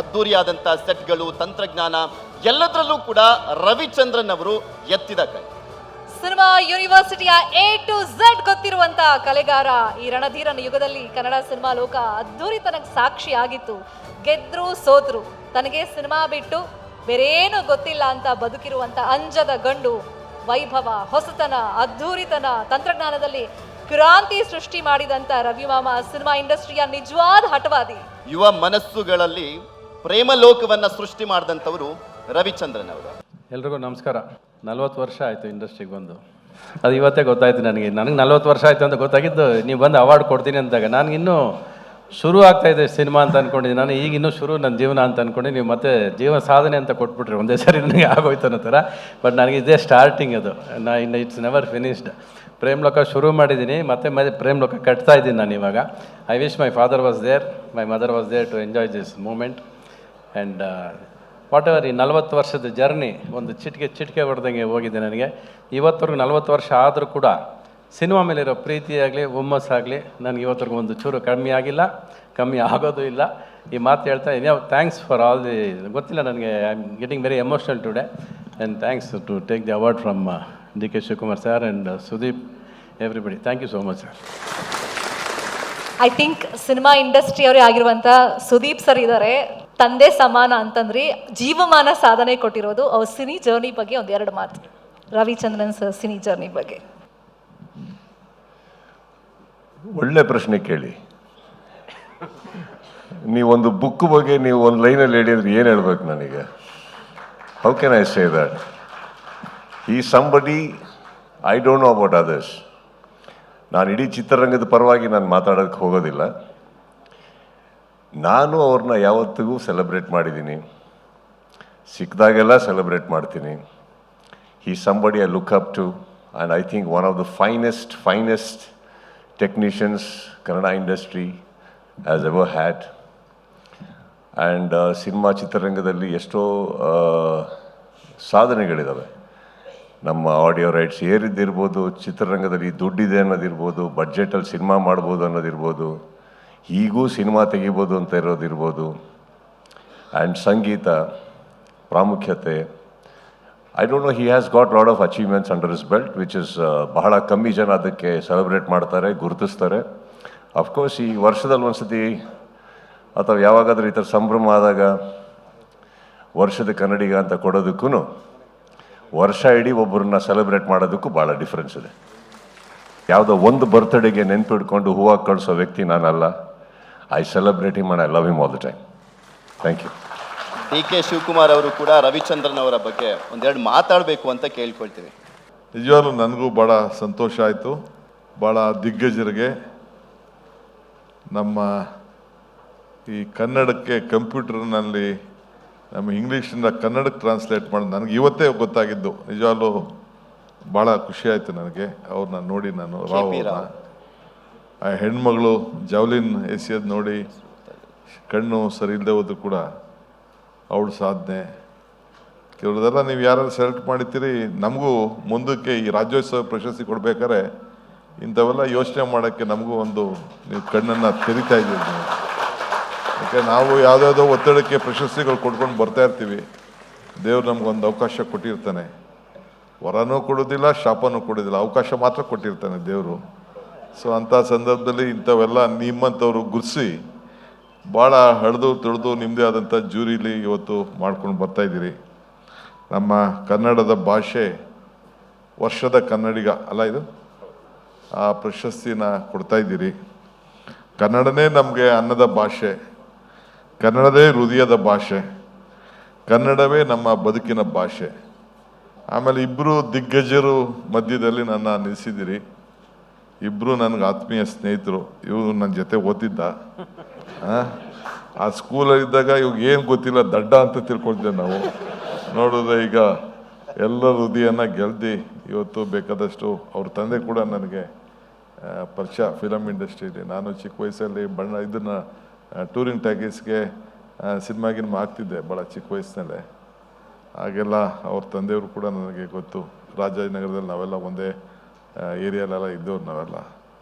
ಅದ್ದೂರಿಯಾದಂಥ ಸೆಟ್ಗಳು, ತಂತ್ರಜ್ಞಾನ ಎಲ್ಲದರಲ್ಲೂ ಕೂಡ ರವಿಚಂದ್ರನ್ ಅವರು ಎತ್ತಿದ ಕೈ. ಸಿನಿಮಾ ಯೂನಿವರ್ಸಿಟಿಯ A to Z ಗೊತ್ತಿರುವಂತ ಕಲೆಗಾರ. ಈ ರಣಧೀರನ ಯುಗದಲ್ಲಿ ಕನ್ನಡ ಸಿನಿಮಾ ಲೋಕ ಅದ್ದೂರಿತನಕ್ಕೆ ಸಾಕ್ಷಿ ಆಗಿತ್ತು. ಗೆದ್ರು ಸೋತ್ರು, ತನಗೆ ಸಿನಿಮಾ ಬಿಟ್ಟು ಬೇರೇನು ಗೊತ್ತಿಲ್ಲ ಅಂತ ಬದುಕಿರುವಂತ ಅಂಜದ ಗಂಡು. ವೈಭವ, ಹೊಸತನ, ಅದ್ದೂರಿತನ, ತಂತ್ರಜ್ಞಾನದಲ್ಲಿ ಕ್ರಾಂತಿ ಸೃಷ್ಟಿ ಮಾಡಿದಂತ ರವಿಮಾಮ ಸಿನಿಮಾ ಇಂಡಸ್ಟ್ರಿಯ ನಿಜವಾದ ಹಠವಾದಿ. ಯುವ ಮನಸ್ಸುಗಳಲ್ಲಿ ಪ್ರೇಮ ಲೋಕವನ್ನ ಸೃಷ್ಟಿ ಮಾಡಿದಂಥವರು ರವಿಚಂದ್ರನ್ ಅವರು. ಎಲ್ರಿಗೂ ನಮಸ್ಕಾರ. 40 ವರ್ಷ ಆಯಿತು ಇಂಡಸ್ಟ್ರಿಗೆ ಬಂದು. ಅದು ಇವತ್ತೇ ಗೊತ್ತಾಯ್ತು ನನಗೆ 40 ವರ್ಷ ಆಯಿತು ಅಂತ ಗೊತ್ತಾಗಿದ್ದು ನೀವು ಬಂದು ಅವಾರ್ಡ್ ಕೊಡ್ತೀನಿ ಅಂದಾಗ. ನನಗಿನ್ನೂ ಶುರು ಆಗ್ತಾಯಿದೆ ಸಿನಿಮಾ ಅಂತ ಅಂದ್ಕೊಂಡಿದ್ದೀನಿ. ನಾನು ಈಗ ಇನ್ನೂ ಶುರು ನನ್ನ ಜೀವನ ಅಂತ ಅಂದ್ಕೊಂಡು ನೀವು ಮತ್ತೆ ಜೀವನ ಸಾಧನೆ ಅಂತ ಕೊಟ್ಬಿಟ್ರಿ ಒಂದೇ ಸರಿ, ನನಗೆ ಆಗೋಯ್ತು ಅನ್ನೋ ಥರ. ಬಟ್ ನನಗೆ ಇದೇ ಸ್ಟಾರ್ಟಿಂಗ್, ಅದು ಇನ್ನು ಇಟ್ಸ್ ನೆವರ್ ಫಿನಿಶ್ಡ್. ಪ್ರೇಮ್ ಲೋಕ ಶುರು ಮಾಡಿದ್ದೀನಿ, ಮತ್ತೆ ಪ್ರೇಮ್ ಲೋಕ ಕಟ್ತಾ ಇದ್ದೀನಿ ನಾನು ಇವಾಗ. I wish my father was there, my mother was there to enjoy this moment. And whatever, ಈ 40 ವರ್ಷದ ಜರ್ನಿ ಒಂದು ಚಿಟಿಕೆ ಹೊಡೆದಂಗೆ ಹೋಗಿದೆ ನನಗೆ. ಇವತ್ತವರೆಗೂ 40 ವರ್ಷ ಆದರೂ ಕೂಡ ಸಿನಿಮಾ ಮೇಲಿರೋ ಪ್ರೀತಿ ಆಗಲಿ, ಹುಮ್ಮಸ್ಸಾಗಲಿ ನನಗೆ ಇವತ್ತರೆಗೂ ಒಂದು ಚೂರು ಕಮ್ಮಿ ಆಗಿಲ್ಲ, ಕಮ್ಮಿ ಆಗೋದು ಇಲ್ಲ. ಈ ಮಾತು ಹೇಳ್ತಾ ಥ್ಯಾಂಕ್ಸ್ ಫಾರ್ ಆಲ್ ದಿ, ಗೊತ್ತಿಲ್ಲ ನನಗೆ, I am getting very emotional today. And thanks to take the award from D K Shivakumar sir and Sudeep, everybody. Thank you so much sir. I think cinema ಇಂಡಸ್ಟ್ರಿಯವರೇ ಆಗಿರುವಂಥ ಸುದೀಪ್ ಸರ್ ಇದ್ದಾರೆ. ತಂದೆ ಸಮಾನ ಅಂತಂದ್ರೆ ಜೀವಮಾನ ಸಾಧನೆ ಕೊಟ್ಟಿರೋದು. ಅವ್ರ ಸಿನಿ ಜರ್ನಿ ಬಗ್ಗೆ ಒಂದೆರಡು ಮಾತು, ರವಿಚಂದ್ರನ್ ಸರ್ ಸಿನಿ ಜರ್ನಿ ಬಗ್ಗೆ. ಒಳ್ಳೆ ಪ್ರಶ್ನೆ ಕೇಳಿ. ನೀವೊಂದು ಬುಕ್ ಬಗ್ಗೆ ನೀವು ಒಂದು ಲೈನಲ್ಲಿ ಹೇಳಿದ್ರೆ ಏನು ಹೇಳ್ಬೇಕು ನನಗೆ? How can I say that? ಈ somebody I don't know about others. ನಾನು ಇಡೀ ಚಿತ್ರರಂಗದ ಪರವಾಗಿ ನಾನು ಮಾತಾಡೋಕ್ಕೆ ಹೋಗೋದಿಲ್ಲ. ನಾನು ಅವ್ರನ್ನ ಯಾವತ್ತಿಗೂ ಸೆಲೆಬ್ರೇಟ್ ಮಾಡಿದ್ದೀನಿ, ಸಿಕ್ಕಿದಾಗೆಲ್ಲ ಸೆಲೆಬ್ರೇಟ್ ಮಾಡ್ತೀನಿ. ಈ somebody I look up to, and I think one of the finest technicians Kannada industry has ever had. And cinema ಚಿತ್ರರಂಗದಲ್ಲಿ ಎಷ್ಟೋ ಸಾಧನೆಗಳಿದ್ದಾವೆ. ನಮ್ಮ ಆಡಿಯೋ ರೈಟ್ಸ್ ಏರಿದ್ದಿರ್ಬೋದು, ಚಿತ್ರರಂಗದಲ್ಲಿ ದುಡ್ಡಿದೆ ಅನ್ನೋದಿರ್ಬೋದು, ಬಡ್ಜೆಟಲ್ಲಿ ಸಿನಿಮಾ ಮಾಡ್ಬೋದು ಅನ್ನೋದಿರ್ಬೋದು, ಈಗೂ ಸಿನಿಮಾ ತೆಗಿಬೋದು ಅಂತ ಇರೋದಿರ್ಬೋದು. ಆ್ಯಂಡ್ ಸಂಗೀತ ಪ್ರಾಮುಖ್ಯತೆ, I don't no, he has got lot of achievements under his belt which is ಬಹಳ ಕಮ್ಮಿ ಜನ ಅದಕ್ಕೆ ಸೆಲೆಬ್ರೇಟ್ ಮಾಡ್ತಾರೆ, ಗುರುತಿಸ್ತಾರೆ. ಅಫ್ಕೋರ್ಸ್ ಈ ವರ್ಷದಲ್ಲಿ ಒಂದ್ಸತಿ ಅಥವಾ ಯಾವಾಗಾದ್ರೂ ಈ ಥರ ಸಂಭ್ರಮ ಆದಾಗ ವರ್ಷದ ಕನ್ನಡಿಗ ಅಂತ ಕೊಡೋದಕ್ಕೂ ವರ್ಷ ಇಡೀ ಒಬ್ಬರನ್ನ ಸೆಲೆಬ್ರೇಟ್ ಮಾಡೋದಕ್ಕೂ ಭಾಳ ಡಿಫ್ರೆನ್ಸ್ ಇದೆ. ಯಾವುದೋ ಒಂದು ಬರ್ತ್ಡೇಗೆ ನೆನ್ಪಿಡ್ಕೊಂಡು ಹೂವಾಗಿ ಕಳಿಸೋ ವ್ಯಕ್ತಿ ನಾನಲ್ಲ. I celebrate him and I love him all the time. Thank you. D K Shivakumar ಅವರು ಕೂಡ ರವಿಚಂದ್ರನ್ ಅವರ ಬಗ್ಗೆ ಒಂದೆರಡು ಮಾತಾಡಬೇಕು ಅಂತ ಕೇಳ್ಕೊಳ್ತೀವಿ. ನಿಜವಾಗ್ಲೂ ನನಗೂ ಭಾಳ ಸಂತೋಷ ಆಯಿತು. ಭಾಳ ದಿಗ್ಗಜರಿಗೆ, ನಮ್ಮ ಈ ಕನ್ನಡಕ್ಕೆ ಕಂಪ್ಯೂಟರ್ನಲ್ಲಿ ನಮ್ಮ ಇಂಗ್ಲೀಷಿಂದ ಕನ್ನಡಕ್ಕೆ ಟ್ರಾನ್ಸ್ಲೇಟ್ ಮಾಡಿ ನನಗೆ ಇವತ್ತೇ ಗೊತ್ತಾಗಿದ್ದು. ನಿಜವಾಗ್ಲೂ ಭಾಳ ಖುಷಿ ಆಯಿತು ನನಗೆ ಅವ್ರನ್ನ ನೋಡಿ. ನಾನು ರಾವ್ ಆ ಹೆಣ್ಮಗಳು ಜಾವ್ಲಿನ್ ಎಸೆಯೋದು ನೋಡಿ ಕಣ್ಣು ಸರಿ ಇಲ್ಲದೆ ಹೋದ್ರು ಕೂಡ ಅವಳ ಸಾಧನೆ. ಕೆಲವ್ರದೆಲ್ಲ ನೀವು ಯಾರು ಸೆಲೆಕ್ಟ್ ಮಾಡಿರ್ತೀರಿ, ನಮಗೂ ಮುಂದಕ್ಕೆ ಈ ರಾಜ್ಯೋತ್ಸವ ಪ್ರಶಸ್ತಿ ಕೊಡ್ಬೇಕಾದ್ರೆ ಇಂಥವೆಲ್ಲ ಯೋಚನೆ ಮಾಡೋಕ್ಕೆ ನಮಗೂ ಒಂದು ನೀವು ಕಣ್ಣನ್ನು ತೆರಿತಾ ಇದ್ದೀರಿ ನೀವು. ಯಾಕೆ ನಾವು ಯಾವುದ್ಯಾವುದೋ ಒತ್ತಡಕ್ಕೆ ಪ್ರಶಸ್ತಿಗಳು ಕೊಟ್ಕೊಂಡು ಬರ್ತಾ ಇರ್ತೀವಿ. ದೇವ್ರು ನಮಗೊಂದು ಅವಕಾಶ ಕೊಟ್ಟಿರ್ತಾನೆ, ವರನೂ ಕೊಡೋದಿಲ್ಲ, ಶಾಪನೂ ಕೊಡೋದಿಲ್ಲ, ಅವಕಾಶ ಮಾತ್ರ ಕೊಟ್ಟಿರ್ತಾನೆ ದೇವರು. ಸೊ ಅಂಥ ಸಂದರ್ಭದಲ್ಲಿ ಇಂಥವೆಲ್ಲ ನಿಮ್ಮಂಥವ್ರು ಗುರ್ಸಿ ಭಾಳ ಹಡ್ದು ತುಳಿದು ನಿಮ್ಮದೇ ಆದಂಥ ಜೂರಿಲಿ ಇವತ್ತು ಮಾಡ್ಕೊಂಡು ಬರ್ತಾಯಿದ್ದೀರಿ. ನಮ್ಮ ಕನ್ನಡದ ಭಾಷೆ ವರ್ಷದ ಕನ್ನಡಿಗ ಅಲ್ಲ ಇದು, ಆ ಪ್ರಶಸ್ತಿನ ಕೊಡ್ತಾಯಿದ್ದೀರಿ. ಕನ್ನಡನೇ ನಮಗೆ ಅನ್ನದ ಭಾಷೆ, ಕನ್ನಡದೇ ಹೃದಯದ ಭಾಷೆ, ಕನ್ನಡವೇ ನಮ್ಮ ಬದುಕಿನ ಭಾಷೆ. ಆಮೇಲೆ ಇಬ್ಬರು ದಿಗ್ಗಜರು ಮಧ್ಯದಲ್ಲಿ ನನ್ನ ನಿಲ್ಲಿಸಿದ್ದೀರಿ. ಇಬ್ಬರು ನನಗೆ ಆತ್ಮೀಯ ಸ್ನೇಹಿತರು. ಇವರು ನನ್ನ ಜೊತೆ ಓದಿದ್ದ. ಆ ಸ್ಕೂಲಲ್ಲಿದ್ದಾಗ ಇವಾಗ ಏನು ಗೊತ್ತಿಲ್ಲ, ದಡ್ಡ ಅಂತ ತಿಳ್ಕೊಳ್ತೇವೆ ನಾವು. ನೋಡಿದ್ರೆ ಈಗ ಎಲ್ಲರ ಹೃದಯನ ಗೆಲ್ದಿ ಇವತ್ತು ಬೇಕಾದಷ್ಟು. ಅವ್ರ ತಂದೆ ಕೂಡ ನನಗೆ ಪರಿಚಯ ಫಿಲಮ್ ಇಂಡಸ್ಟ್ರಿಯಲ್ಲಿ. ನಾನು ಚಿಕ್ಕ ವಯಸ್ಸಲ್ಲಿ ಇದನ್ನು ಟೂರಿಂಗ್ ಟ್ಯಾಗೀಸ್ಗೆ ಸಿನಿಮಾಗಿನ್ಮ ಆಗ್ತಿದ್ದೆ ಭಾಳ ಚಿಕ್ಕ ವಯಸ್ಸಿನಲ್ಲೇ. ಹಾಗೆಲ್ಲ ಅವ್ರ ತಂದೆಯವರು ಕೂಡ ನನಗೆ ಗೊತ್ತು. ರಾಜಾಜಿನಗರದಲ್ಲಿ ನಾವೆಲ್ಲ ಒಂದೇ ಏರಿಯಾಲೆಲ್ಲ ಇದ್ದವ್ರು ನಾವೆಲ್ಲ.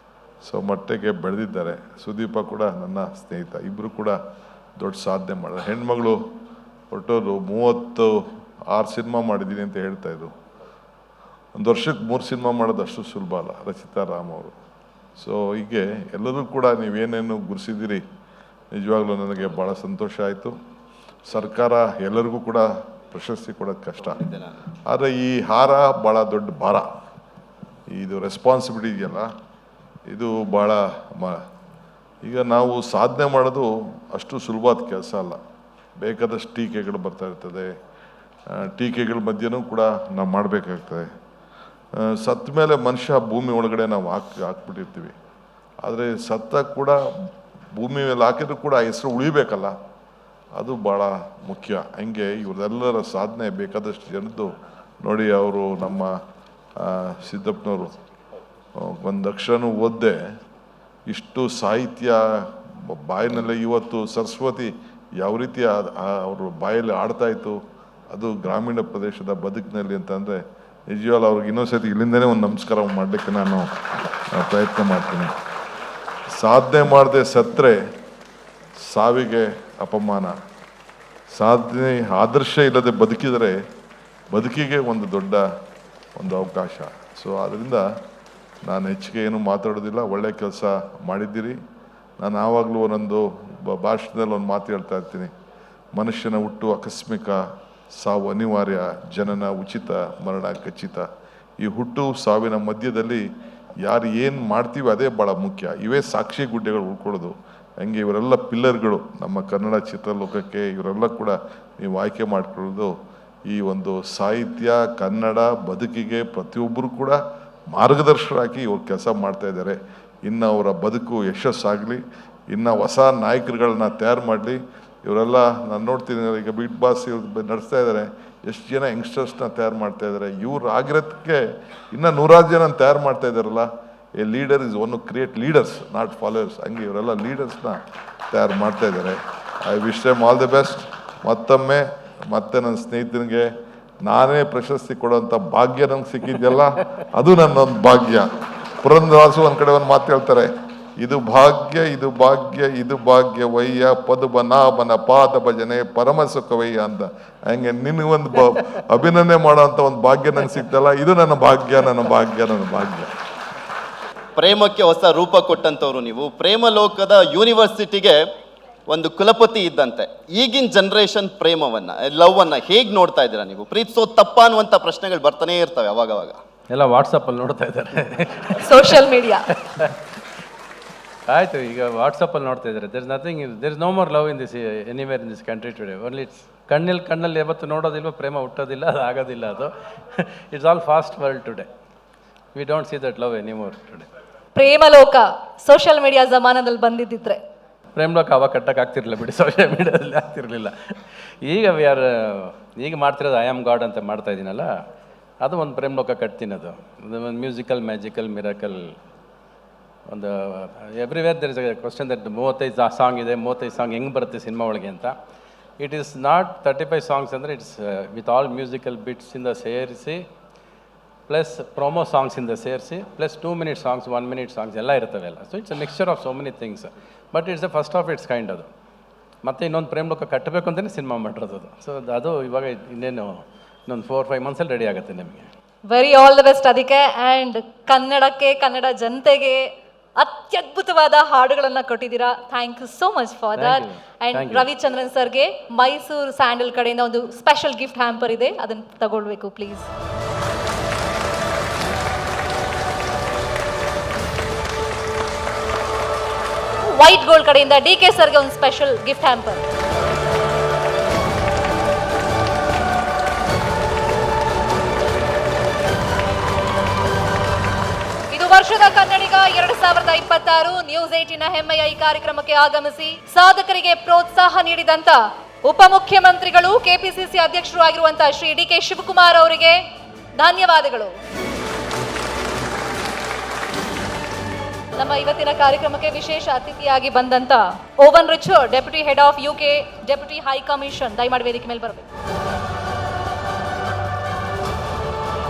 ಸೊ ಮಟ್ಟಿಗೆ ಬೆಳೆದಿದ್ದಾರೆ. ಸುದೀಪ ಕೂಡ ನನ್ನ ಸ್ನೇಹಿತ. ಇಬ್ಬರು ಕೂಡ ದೊಡ್ಡ ಸಾಧನೆ ಮಾಡಿದ್ರು. ಹೆಣ್ಮಗಳು ಹೊರಟೋರು 36 ಸಿನಿಮಾ ಮಾಡಿದ್ದೀನಿ ಅಂತ ಹೇಳ್ತಾಯಿದ್ರು. ಒಂದು ವರ್ಷಕ್ಕೆ 3 ಸಿನಿಮಾ ಮಾಡೋದು ಅಷ್ಟು ಸುಲಭ ಅಲ್ಲ. ರಚಿತಾ ರಾಮ್ ಅವರು. ಸೊ ಹೀಗೆ ಎಲ್ಲರೂ ಕೂಡ ನೀವೇನೇನು ಗುರುಸಿದ್ದೀರಿ, ನಿಜವಾಗ್ಲೂ ನನಗೆ ಭಾಳ ಸಂತೋಷ ಆಯಿತು. ಸರ್ಕಾರ ಎಲ್ಲರಿಗೂ ಕೂಡ ಪ್ರಶಸ್ತಿ ಕೊಡೋದು ಕಷ್ಟ, ಆದರೆ ಈ ಹಾರ ಭಾಳ ದೊಡ್ಡ ಭಾರ. ಇದು ರೆಸ್ಪಾನ್ಸಿಬಿಲಿಟಿ ಇದೆಯಲ್ಲ, ಇದು ಭಾಳ ಈಗ ನಾವು ಸಾಧನೆ ಮಾಡೋದು ಅಷ್ಟು ಸುಲಭವಾದ ಕೆಲಸ ಅಲ್ಲ. ಬೇಕಾದಷ್ಟು ಟೀಕೆಗಳು ಬರ್ತಾ ಇರ್ತದೆ. ಟೀಕೆಗಳ ಮಧ್ಯೆನೂ ಕೂಡ ನಾವು ಮಾಡಬೇಕಾಗ್ತದೆ. ಸತ್ತ ಮೇಲೆ ಮನುಷ್ಯ ಭೂಮಿ ಒಳಗಡೆ ನಾವು ಹಾಕ್ಬಿಟ್ಟಿರ್ತೀವಿ. ಆದರೆ ಸತ್ತ ಕೂಡ ಭೂಮಿ ಮೇಲೆ ಹಾಕಿದ್ರು ಕೂಡ ಹೆಸರು ಉಳಿಬೇಕಲ್ಲ, ಅದು ಭಾಳ ಮುಖ್ಯ. ಹಂಗೆ ಇವರೆಲ್ಲರ ಸಾಧನೆ ಬೇಕಾದಷ್ಟು ಜನದ್ದು ನೋಡಿ. ಅವರು ನಮ್ಮ ಸಿದ್ದಪ್ಪನವರು ಒಂದು ಅಕ್ಷರನೂ ಓದ್ದೆ ಇಷ್ಟು ಸಾಹಿತ್ಯ ಬಾಯಿನಲ್ಲೇ. ಇವತ್ತು ಸರಸ್ವತಿ ಯಾವ ರೀತಿ ಅವರು ಬಾಯಲ್ಲಿ ಆಡ್ತಾಯಿತ್ತು, ಅದು ಗ್ರಾಮೀಣ ಪ್ರದೇಶದ ಬದುಕಿನಲ್ಲಿ ಅಂತಂದರೆ ನಿಜವಾಗ್ಲೂ ಅವ್ರಿಗೆ ಇನ್ನೊಂದ್ಸತಿ ಇಲ್ಲಿಂದನೇ ಒಂದು ನಮಸ್ಕಾರ ಮಾಡಲಿಕ್ಕೆ ನಾನು ಪ್ರಯತ್ನ ಮಾಡ್ತೀನಿ. ಸಾಧನೆ ಮಾಡದೆ ಸತ್ತರೆ ಸಾವಿಗೆ ಅಪಮಾನ, ಸಾಧನೆ ಆದರ್ಶ ಇಲ್ಲದೆ ಬದುಕಿದರೆ ಬದುಕಿಗೆ ಒಂದು ದೊಡ್ಡ ಒಂದು ಅವಕಾಶ. ಸೊ ಆದ್ದರಿಂದ ನಾನು ಹೆಚ್ಚಿಗೆ ಏನು ಮಾತಾಡೋದಿಲ್ಲ. ಒಳ್ಳೆ ಕೆಲಸ ಮಾಡಿದ್ದೀರಿ. ನಾನು ಆವಾಗಲೂ ಒಂದೊಂದು ಭಾಷಣದಲ್ಲಿ ಒಂದು ಮಾತು ಹೇಳ್ತಾ ಇರ್ತೀನಿ. ಮನುಷ್ಯನ ಹುಟ್ಟು ಆಕಸ್ಮಿಕ, ಸಾವು ಅನಿವಾರ್ಯ, ಜನನ ಉಚಿತ, ಮರಣ ಖಚಿತ. ಈ ಹುಟ್ಟು ಸಾವಿನ ಮಧ್ಯದಲ್ಲಿ ಯಾರು ಏನು ಮಾಡ್ತೀವಿ ಅದೇ ಭಾಳ ಮುಖ್ಯ. ಇವೇ ಸಾಕ್ಷಿ ಗುಡ್ಡೆಗಳು ಉಳ್ಕೊಳ್ಳೋದು. ಹಂಗೆ ಇವರೆಲ್ಲ ಪಿಲ್ಲರ್ಗಳು ನಮ್ಮ ಕನ್ನಡ ಚಿತ್ರಲೋಕಕ್ಕೆ. ಇವರೆಲ್ಲ ಕೂಡ ನೀವು ಆಯ್ಕೆ ಮಾಡ್ಕೊಳ್ಳೋದು ಈ ಒಂದು ಸಾಹಿತ್ಯ ಕನ್ನಡ ಬದುಕಿಗೆ ಪ್ರತಿಯೊಬ್ಬರು ಕೂಡ ಮಾರ್ಗದರ್ಶಕರಾಗಿ ಇವ್ರು ಕೆಲಸ ಮಾಡ್ತಾ ಇದ್ದಾರೆ. ಇನ್ನು ಅವರ ಬದುಕು ಯಶಸ್ಸಾಗಲಿ, ಇನ್ನು ಹೊಸ ನಾಯಕರುಗಳನ್ನ ತಯಾರು ಮಾಡಲಿ. ಇವರೆಲ್ಲ ನಾನು ನೋಡ್ತೀನಿ, ಈಗ ಬಿಗ್ ಬಾಸ್ ಇವ್ರು ನಡೆಸ್ತಾ ಇದ್ದಾರೆ. ಎಷ್ಟು ಜನ ಯಂಗ್ಸ್ಟರ್ಸ್ನ ತಯಾರು ಮಾಡ್ತಾ ಇದ್ದಾರೆ. ಇವ್ರು ಆಗಿರೋದಕ್ಕೆ ಇನ್ನೂ 100 ಜನ ತಯಾರು ಮಾಡ್ತಾ ಇದ್ದಾರಲ್ಲ. A leader is one create leaders, not followers. ಹಂಗೆ ಇವರೆಲ್ಲ ಲೀಡರ್ಸ್ನ ತಯಾರು ಮಾಡ್ತಾ ಇದ್ದಾರೆ. I wish them all the best. ಮತ್ತೊಮ್ಮೆ ಮತ್ತೆ ನನ್ನ ಸ್ನೇಹಿತನಿಗೆ ನಾನೇ ಪ್ರಶಸ್ತಿ ಕೊಡೋಂಥ ಭಾಗ್ಯ ನಂಗೆ ಸಿಕ್ಕಿದ್ಯಲ್ಲ, ಅದು ನನ್ನೊಂದು ಭಾಗ್ಯ. ಪುರಂದರದಾಸು ಒಂದು ಕಡೆ ಒಂದು ಮಾತು ಹೇಳ್ತಾರೆ, ಇದು ಭಾಗ್ಯ ಇದು ಭಾಗ್ಯ ಇದು ಭಾಗ್ಯವಯ್ಯ ಪದುಬನಾಭನ ಪಾದ ಭಜನೆ ಪರಮ ಸುಖವಯ್ಯ ಅಂತ. ಹಂಗೆ ನಿನಗೊಂದು ಅಭಿನಂದನೆ ಮಾಡೋಂಥ ಒಂದು ಭಾಗ್ಯ ನಂಗೆ ಸಿಕ್ತಲ್ಲ, ಇದು ನನ್ನ ಭಾಗ್ಯ ನನ್ನ ಭಾಗ್ಯ ನನ್ನ ಭಾಗ್ಯ. ಪ್ರೇಮಕ್ಕೆ ಹೊಸ ರೂಪ ಕೊಟ್ಟಂಥವ್ರು ನೀವು. ಪ್ರೇಮ ಲೋಕದ ಯೂನಿವರ್ಸಿಟಿಗೆ ಒಂದು ಕುಲಪತಿ ಇದ್ದಂತೆ. ಈಗಿನ ಜನ್ರೇಷನ್ ಪ್ರೇಮವನ್ನ, ಲವ್ ಅನ್ನ ಹೇಗೆ ನೋಡ್ತಾ ಇದ್ದೀರಾ ನೀವು? ಪ್ರೀತಿಸೋದು ತಪ್ಪ ಅನ್ನುವಂಥ ಪ್ರಶ್ನೆಗಳು ಬರ್ತಾನೆ ಇರ್ತವೆ ಅವಾಗವಾಗ. ಎಲ್ಲ ವಾಟ್ಸಪ್ಪಲ್ಲಿ ನೋಡ್ತಾ ಇದ್ದಾರೆ, ಸೋಷಿಯಲ್ ಮೀಡಿಯಾ. ಆಯಿತು, ಈಗ ವಾಟ್ಸಪ್ಪಲ್ಲಿ ನೋಡ್ತಾ ಇದ್ದಾರೆ. There is no more love in this anywhere in this country today. Only it's ಕಣ್ಣಲ್ಲಿ ಯಾವತ್ತು ನೋಡೋದಿಲ್ವ, ಪ್ರೇಮ ಹುಟ್ಟೋದಿಲ್ಲ, ಅದು ಆಗೋದಿಲ್ಲ. ಅದು it's all fast world today. We don't see that love anymore today. Premaloka social media ಜಮಾನದಲ್ಲಿ ಬಂದಿದ್ದಿದ್ರೆ ಪ್ರೇಮ್ಲೋಕ ಅವಾಗ ಕಟ್ಟಕ್ಕೆ ಆಗ್ತಿರ್ಲಿಲ್ಲ ಬಿಡಿ, ಸೋಷಿಯಲ್ ಮೀಡಿಯಾದಲ್ಲಿ ಆಗ್ತಿರಲಿಲ್ಲ. ಈಗ ಈಗ ಮಾಡ್ತಿರೋದು ಐ ಆಮ್ ಗಾಡ್ ಅಂತ ಮಾಡ್ತಾ ಇದ್ದೀನಲ್ಲ, ಅದು ಒಂದು ಪ್ರೇಮ್ಲೋಕ ಕಟ್ತೀನಿ. ಅದು ಒಂದು ಮ್ಯೂಸಿಕಲ್ ಮ್ಯಾಜಿಕಲ್ ಮಿರಾಕಲ್. ಒಂದು everywhere there is a question that 35 song ಇದೆ, 35 ಸಾಂಗ್ ಹೆಂಗೆ ಬರುತ್ತೆ ಸಿನಿಮಾ ಒಳಗೆ ಅಂತ. ಇಟ್ ಈಸ್ ನಾಟ್ 35 ಸಾಂಗ್ಸ್ ಅಂದರೆ ಇಟ್ಸ್ ವಿತ್ ಆಲ್ ಮ್ಯೂಸಿಕಲ್ ಬಿಟ್ಸಿಂದ ಸೇರಿಸಿ, ಪ್ಲಸ್ ಪ್ರೊಮೋ ಸಾಂಗ್ಸಿಂದ ಸೇರಿಸಿ, plus 2 minute songs, 1 minute songs ಎಲ್ಲ ಇರ್ತವೆ ಅಲ್ಲ. So it's a mixture of so many things. But it's the first of its kind ಅದು. ಮತ್ತು ಇನ್ನೊಂದು ಪ್ರೇಮ್ಲೋಕ ಕಟ್ಟಬೇಕು ಅಂತಲೇ ಸಿನಿಮಾ ಮಾಡಿರೋದು ಅದು. ಸೊ ಅದು ಇವಾಗ ಇನ್ನೇನು ಇನ್ನೊಂದು 4-5 monthsಲ್ಲಿ ರೆಡಿ ಆಗುತ್ತೆ ನಿಮಗೆ. ವೆರಿ ಆಲ್ ದ ಬೆಸ್ಟ್ ಅದಕ್ಕೆ. ಆ್ಯಂಡ್ ಕನ್ನಡಕ್ಕೆ, ಕನ್ನಡ ಜನತೆಗೆ ಅತ್ಯದ್ಭುತವಾದ ಹಾಡುಗಳನ್ನು ಕೊಟ್ಟಿದ್ದೀರಾ. Thank you so much for that. And Ravichandran ಸರ್ಗೆ ಮೈಸೂರು ಸ್ಯಾಂಡಲ್ ಕಡೆಯಿಂದ ಒಂದು ಸ್ಪೆಷಲ್ ಗಿಫ್ಟ್ ಹ್ಯಾಂಪರ್ ಇದೆ, ಅದನ್ನು ತಗೊಳ್ಬೇಕು ಪ್ಲೀಸ್. ವೈಟ್ ಗೋಲ್ಡ್ ಕಡೆಯಿಂದ DK ಸರ್ಗೆ ಒಂದು ಸ್ಪೆಷಲ್ ಗಿಫ್ಟ್ ಹ್ಯಾಂಪರ್. ಇದು ವರ್ಷದ ಕನ್ನಡಿಗ 2026 ನ್ಯೂಸ್ 18ನ ಹೆಮ್ಮೆಯ ಈ ಕಾರ್ಯಕ್ರಮಕ್ಕೆ ಆಗಮಿಸಿ ಸಾಧಕರಿಗೆ ಪ್ರೋತ್ಸಾಹ ನೀಡಿದಂತ ಉಪಮುಖ್ಯಮಂತ್ರಿಗಳು, ಕೆಪಿಸಿಸಿ ಅಧ್ಯಕ್ಷರು ಆಗಿರುವಂತಹ ಶ್ರೀ DK ಶಿವಕುಮಾರ್ ಅವರಿಗೆ ಧನ್ಯವಾದಗಳು. ನಮ್ಮ ಇವತ್ತಿನ ಕಾರ್ಯಕ್ರಮಕ್ಕೆ ವಿಶೇಷ ಅತಿಥಿಯಾಗಿ ಬಂದಂತ oven Richard, deputy head of UK deputy high commission, ದಯಮಾಡಿ ವೇದಿಕೆ ಮೇಲೆ ಬರಬೇಕು.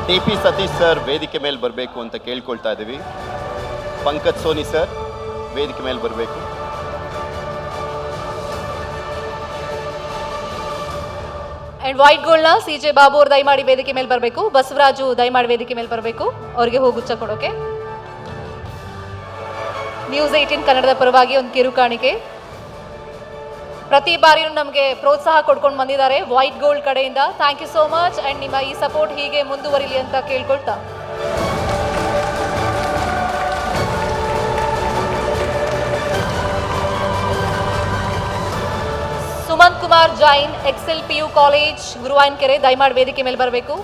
TP ಸತೀಶ್ ಸರ್ ವೇದಿಕೆ ಮೇಲೆ ಬರಬೇಕು ಅಂತ ಕೇಳ್ಕೊಳ್ತಾ ಇದ್ದೀವಿ. ಪಂಕಜ್ ಸೋನಿ ಸರ್ ವೇದಿಕೆ ಮೇಲೆ ಬರಬೇಕು. ಅಂಡ್ ವೈಟ್ ಗೋಲ್ಡ್ನ CJ ಬಾಬು ಅವರು ದಯಮಾಡಿ ವೇದಿಕೆ ಮೇಲೆ ಬರಬೇಕು. ಬಸವರಾಜು ದಯಮಾಡಿ ವೇದಿಕೆ ಮೇಲೆ ಬರಬೇಕು, ಅವರಿಗೆ ಹೋಗುಚ್ಚ ಕೊಡೋಕೆ. ನ್ಯೂಸ್ 18 ಕನ್ನಡದ ಪರವಾಗಿ ಒಂದು ಕಿರುಕಾಣಿಕೆ. ಪ್ರತಿ ಬಾರಿಯೂ ನಮಗೆ ಪ್ರೋತ್ಸಾಹ ಕೊಡ್ಕೊಂಡು ಬಂದಿದ್ದಾರೆ ವೈಟ್ ಗೋಲ್ಡ್ ಕಡೆಯಿಂದ. Thank you so much. And ನಿಮ್ಮ ಈ ಸಪೋರ್ಟ್ ಹೀಗೆ ಮುಂದುವರಿಲಿ ಅಂತ ಕೇಳ್ಕೊಳ್ತಾ, Sumanth Kumar Jain, excel PU college, Guruvayanakere, ದಯಮಾಡಿ ವೇದಿಕೆ ಮೇಲೆ ಬರಬೇಕು.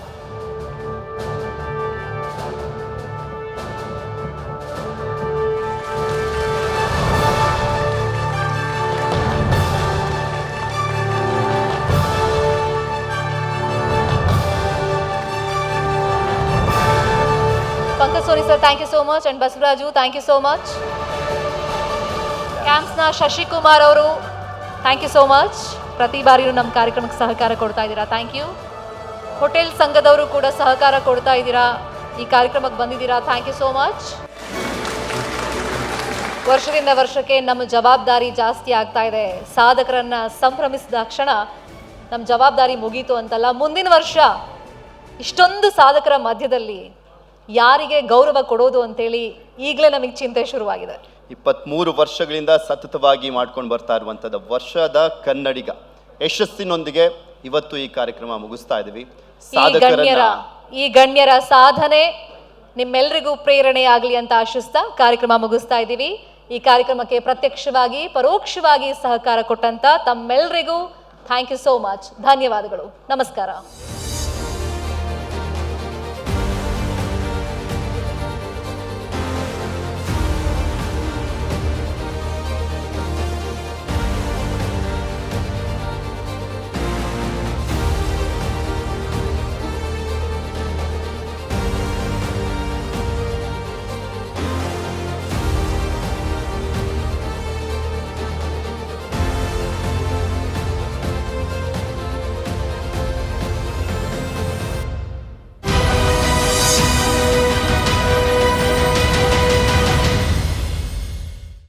Pankaj Soni sir, thank you so much. And Basvaraju, thank you so much. ಕ್ಯಾಂಪ್ಸ್ನ Shashikumar ಅವರು, ಥ್ಯಾಂಕ್ ಯು ಸೋ ಮಚ್. ಪ್ರತಿ ಬಾರಿಯೂ ನಮ್ಮ ಕಾರ್ಯಕ್ರಮಕ್ಕೆ ಸಹಕಾರ ಕೊಡ್ತಾ ಇದ್ದೀರಾ, ಥ್ಯಾಂಕ್ ಯು. ಹೋಟೆಲ್ ಸಂಘದವರು ಕೂಡ ಸಹಕಾರ ಕೊಡ್ತಾ ಇದ್ದೀರಾ, ಈ ಕಾರ್ಯಕ್ರಮಕ್ಕೆ ಬಂದಿದ್ದೀರಾ, ಥ್ಯಾಂಕ್ ಯು ಸೋ ಮಚ್. ವರ್ಷದಿಂದ ವರ್ಷಕ್ಕೆ ನಮ್ಮ ಜವಾಬ್ದಾರಿ ಜಾಸ್ತಿ ಆಗ್ತಾ ಇದೆ. ಸಾಧಕರನ್ನ ಸಂಭ್ರಮಿಸಿದ ಕ್ಷಣ ನಮ್ಮ ಜವಾಬ್ದಾರಿ ಮುಗೀತು ಅಂತಲ್ಲ, ಮುಂದಿನ ವರ್ಷ ಇಷ್ಟೊಂದು ಸಾಧಕರ ಮಧ್ಯದಲ್ಲಿ ಯಾರಿಗೆ ಗೌರವ ಕೊಡೋದು ಅಂತೇಳಿ ಈಗಲೇ ನಮಗೆ ಚಿಂತೆ ಶುರುವಾಗಿದೆ. 23 ವರ್ಷಗಳಿಂದ ಸತತವಾಗಿ ಮಾಡ್ಕೊಂಡು ಬರ್ತಾ ಇರುವಂಥದ್ದು ವರ್ಷದ ಕನ್ನಡಿಗ ಯಶಸ್ಸಿನೊಂದಿಗೆ ಇವತ್ತು ಈ ಕಾರ್ಯಕ್ರಮ ಮುಗಿಸ್ತಾ ಇದ್ದೀವಿ. ಈ ಗಣ್ಯರ ಸಾಧನೆ ನಿಮ್ಮೆಲ್ಲರಿಗೂ ಪ್ರೇರಣೆ ಆಗಲಿ ಅಂತ ಆಶಿಸ್ತಾ ಕಾರ್ಯಕ್ರಮ ಮುಗಿಸ್ತಾ ಇದ್ದೀವಿ. ಈ ಕಾರ್ಯಕ್ರಮಕ್ಕೆ ಪ್ರತ್ಯಕ್ಷವಾಗಿ ಪರೋಕ್ಷವಾಗಿ ಸಹಕಾರ ಕೊಟ್ಟಂತ ತಮ್ಮೆಲ್ಲರಿಗೂ ಥ್ಯಾಂಕ್ ಯು ಸೋ ಮಚ್. ಧನ್ಯವಾದಗಳು. ನಮಸ್ಕಾರ.